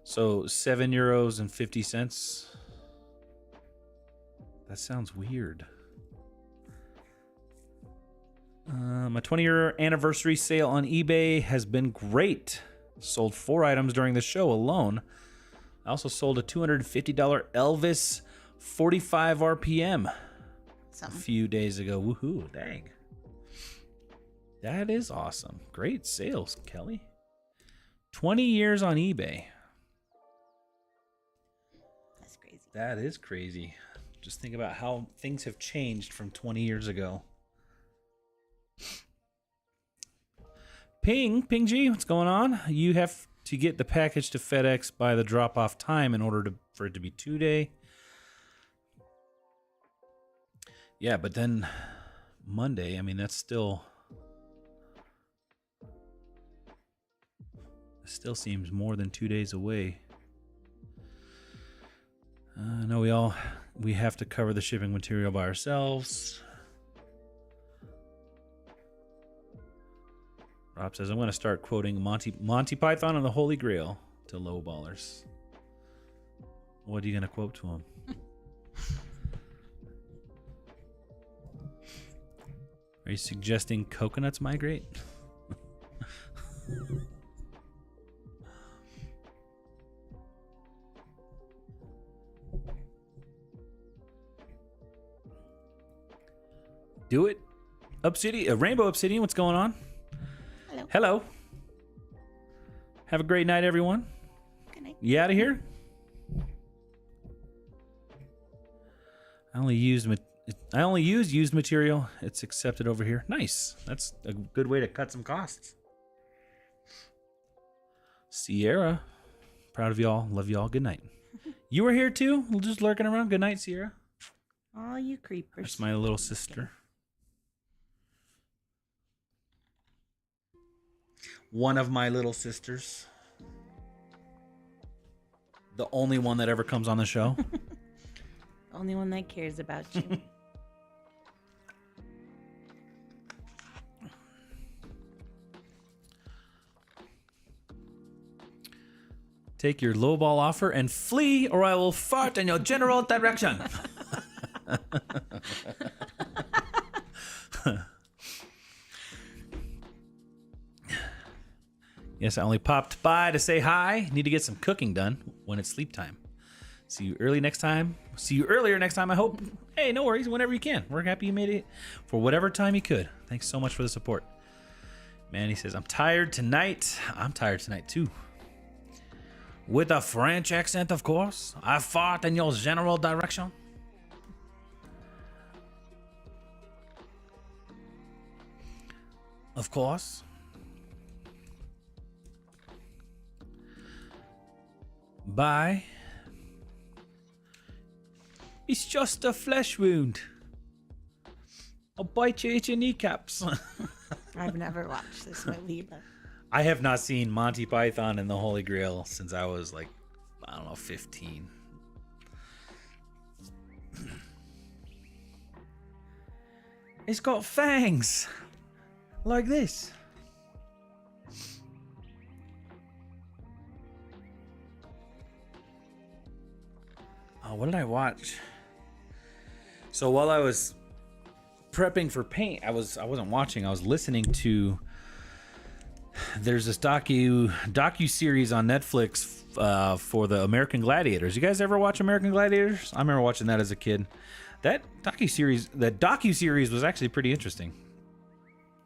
So €7.50. That sounds weird. My 20-year anniversary sale on eBay has been great. Sold 4 items during the show alone. I also sold a $250 Elvis 45 RPM a few days ago. Woohoo, dang. That is awesome. Great sales, Kelly. 20 years on eBay. That's crazy. That is crazy. Just think about how things have changed from 20 years ago. Ping G, what's going on? You have to get the package to FedEx by the drop-off time in order for it to be 2-day. Yeah, but then Monday, I mean, that's still seems more than 2 days away. No, we have to cover the shipping material by ourselves. Rob says, I'm going to start quoting Monty Python and the Holy Grail to lowballers. What are you going to quote to him? Are you suggesting coconuts migrate? Do it. Rainbow Obsidian, what's going on? Hello. Have a great night, everyone. Good night. You out of here? I only use used material. It's accepted over here. Nice. That's a good way to cut some costs. Sierra, proud of y'all. Love y'all. Good night. You were here too? Just lurking around. Good night, Sierra. Oh, you creepers. That's my little sister. One of my little sisters. The only one that ever comes on the show. Only one that cares about you. Take your lowball offer and flee, or I will fart in your general direction. Yes, I only popped by to say hi. Need to get some cooking done when it's sleep time. See you earlier next time, I hope. Hey, no worries, whenever you can. We're happy you made it for whatever time you could. Thanks so much for the support. Manny says, I'm tired tonight. I'm tired tonight, too. With a French accent, of course. I fought in your general direction. Of course. Bye. It's just a flesh wound. I'll bite you at your kneecaps. I've never watched this movie, but I have not seen Monty Python and the Holy Grail since I was like, I don't know, 15. It's got fangs. Like this. Oh, what did I watch? So while I was prepping for paint, I wasn't watching. I was listening to. There's this docu series on Netflix for the American Gladiators. You guys ever watch American Gladiators? I remember watching that as a kid. That docu series was actually pretty interesting.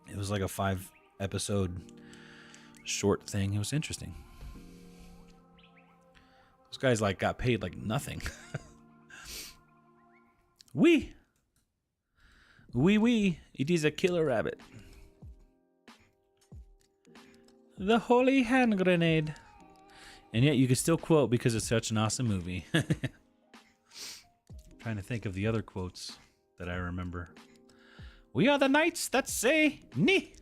It was like a 5-episode short thing. It was interesting. Those guys like got paid like nothing. Oui. It is a killer rabbit. The holy hand grenade. And yet you can still quote because it's such an awesome movie. Trying to think of the other quotes that I remember. We are the knights that say ni.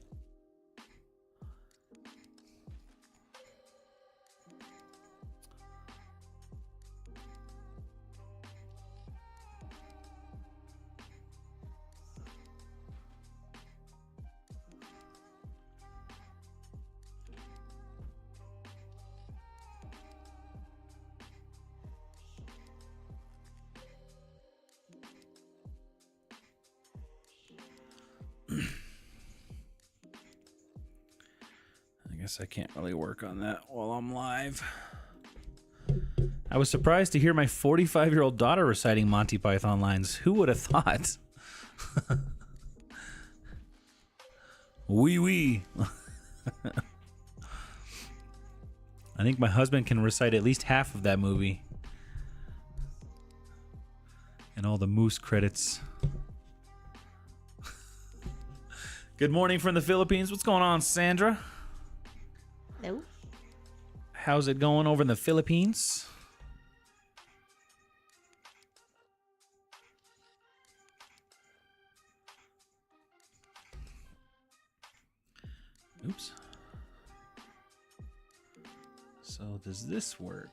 I guess I can't really work on that while I'm live. I was surprised to hear my 45-year-old daughter reciting Monty Python lines. Who would have thought? Oui. I think my husband can recite at least half of that movie. And all the moose credits. Good morning from the Philippines. What's going on, Sandra? no. How's it going over in the Philippines? Oops. So does this work?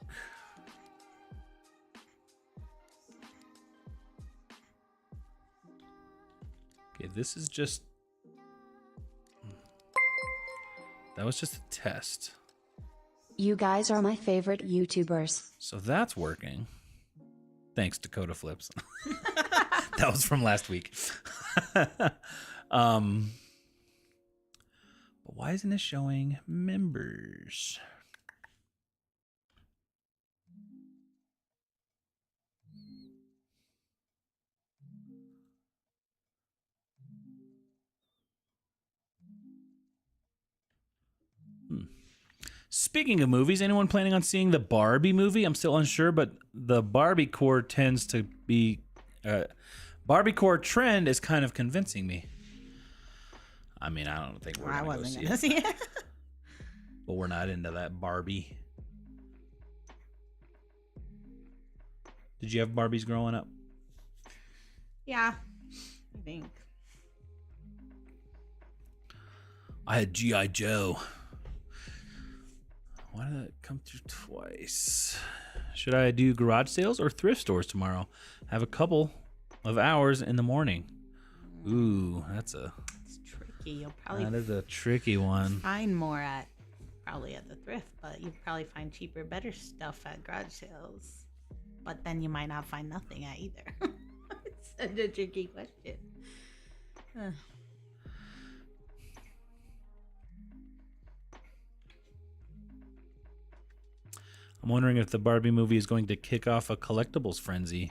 Okay, this is just... That was just a test. You guys are my favorite YouTubers. So that's working. Thanks, Dakota Flips. That was from last week. But why isn't it showing members? Speaking of movies, anyone planning on seeing the Barbie movie? I'm still unsure, but the Barbie core tends to be... Barbie core trend is kind of convincing me. I mean, I don't think we're I going wasn't to gonna see it. But we're not into that Barbie. Did you have Barbies growing up? Yeah, I think. I had G.I. Joe. Why did that come through twice? Should I do garage sales or thrift stores tomorrow? I have a couple of hours in the morning. Ooh, It's tricky. You'll probably that is a tricky one. find more probably at the thrift, but you probably find cheaper, better stuff at garage sales. But then you might not find nothing at either. It's such a tricky question. I'm wondering if the Barbie movie is going to kick off a collectibles frenzy.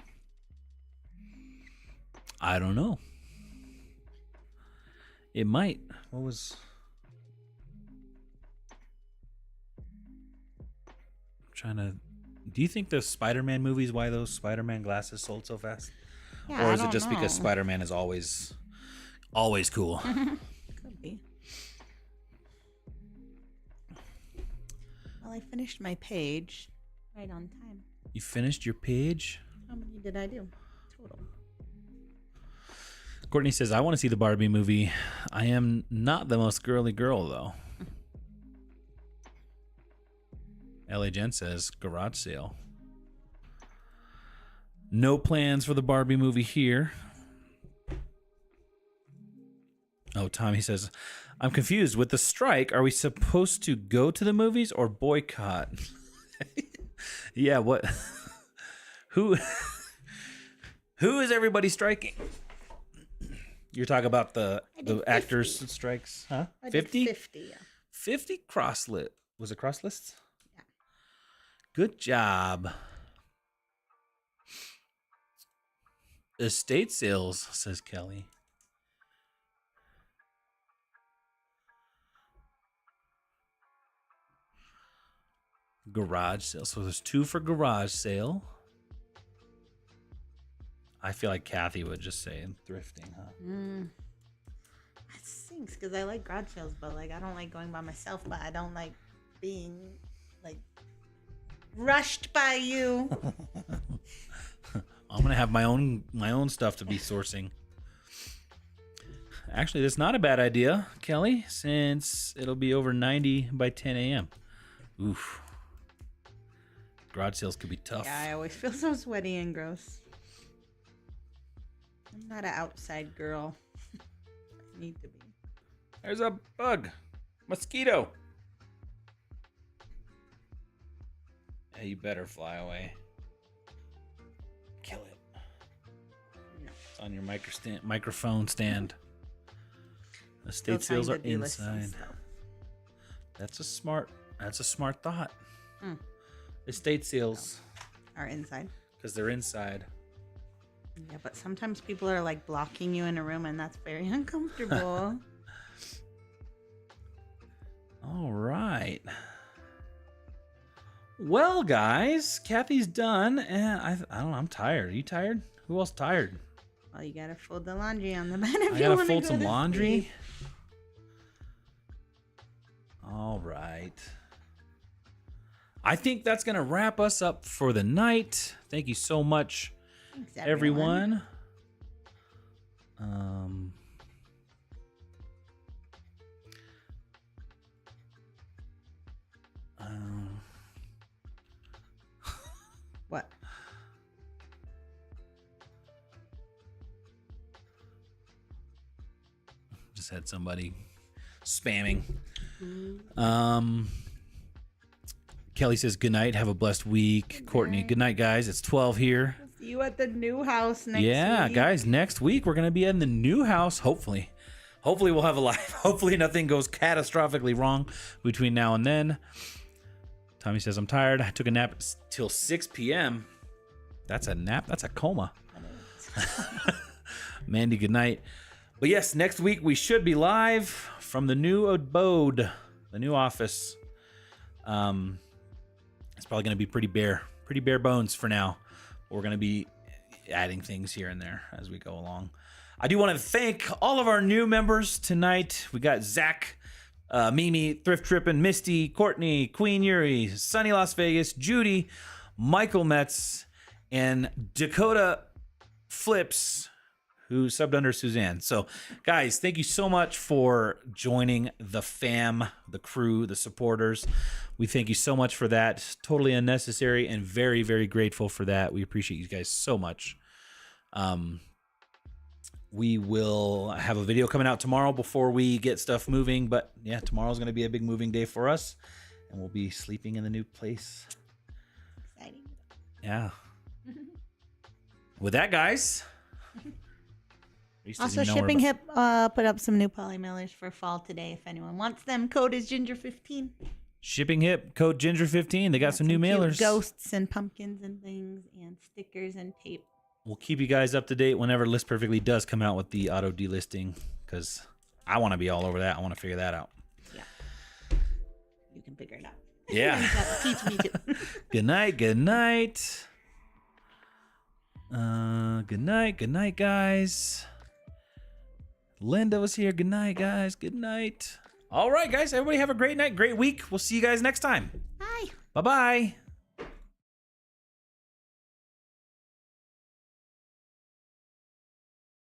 I don't know. It might. What was... I'm trying to... Do you think the Spider-Man movies, why those Spider-Man glasses sold so fast? Yeah, Or I is it don't just know. because Spider-Man is always cool? Could be. Well, I finished my page right on time. You finished your page? How many did I do total? Courtney says, I want to see the Barbie movie. I am not the most girly girl, though. LA Jen says, garage sale. No plans for the Barbie movie here. Oh, Tommy says, I'm confused. With the strike, are we supposed to go to the movies or boycott? Yeah, what? Who is everybody striking? You're talking about the actors strikes, huh? 50? 50, yeah. 50 crosslit. Was it cross lists? Yeah. Good job. Estate sales, says Kelly. Garage sale. So there's 2 for garage sale. I feel like Cathy would just say thrifting, huh? That stinks because I like garage sales, but like I don't like going by myself. But I don't like being like rushed by you. I'm gonna have my own stuff to be sourcing. Actually, that's not a bad idea, Kelly, since it'll be over 90 by 10 a.m. Oof. Garage sales could be tough. Yeah, I always feel so sweaty and gross. I'm not an outside girl. I need to be. There's a bug. Mosquito. Hey, you better fly away. Kill it. No. It's on your microphone stand. The state Still sales trying are to delist some inside. stuff. That's a smart thought. Hmm. Estate sales, Are inside. because they're inside. Yeah, but sometimes people are like blocking you in a room, and that's very uncomfortable. All right. Well, guys, Cathy's done, and I don't know. I'm tired. Are you tired? Who else tired? Well, you gotta fold the laundry on the bed if I you gotta want to fold go some to laundry. sleep. All right. I think that's gonna wrap us up for the night. Thank you so much, Thanks, everyone. What? Just had somebody spamming. Kelly says, good night. Have a blessed week. Courtney, good night, guys. It's 12 here. See you at the new house next Yeah, week. guys, next week we're going to be in the new house, hopefully. Hopefully we'll have a live. Hopefully nothing goes catastrophically wrong between now and then. Tommy says, I'm tired. I took a nap till 6 p.m. That's a nap. That's a coma. Mandy, good night. But yes, next week we should be live from the new abode, the new office. It's probably going to be pretty bare bones for now. We're going to be adding things here and there as we go along. I do want to thank all of our new members tonight. We got Zach, Mimi, Thrift Trippin', Misty, Courtney, Queen Yuri, Sunny Las Vegas, Judy, Michael Metz, and Dakota Flips, who subbed under Suzanne. So, guys, thank you so much for joining the fam, the crew, the supporters. We thank you so much for that. Totally unnecessary and very, very grateful for that. We appreciate you guys so much. We will have a video coming out tomorrow before we get stuff moving. But, yeah, tomorrow's going to be a big moving day for us. And we'll be sleeping in the new place. Exciting. Yeah. With that, guys... Also, Shipping Hip put up some new poly mailers for fall today. If anyone wants them, code is Ginger15. Shipping hip, code Ginger15. They got some new cute mailers. ghosts and pumpkins and things and stickers and tape. We'll keep you guys up to date whenever List Perfectly does come out with the auto delisting, because I want to be all over that. I want to figure that out. Yeah. You can figure it out. Yeah. Teach me to. Good night. Good night. Good night. Good night, guys. Linda was here. Good night, guys. Good night. All right, guys. Everybody have a great night, great week. We'll see you guys next time. Bye. Bye-bye.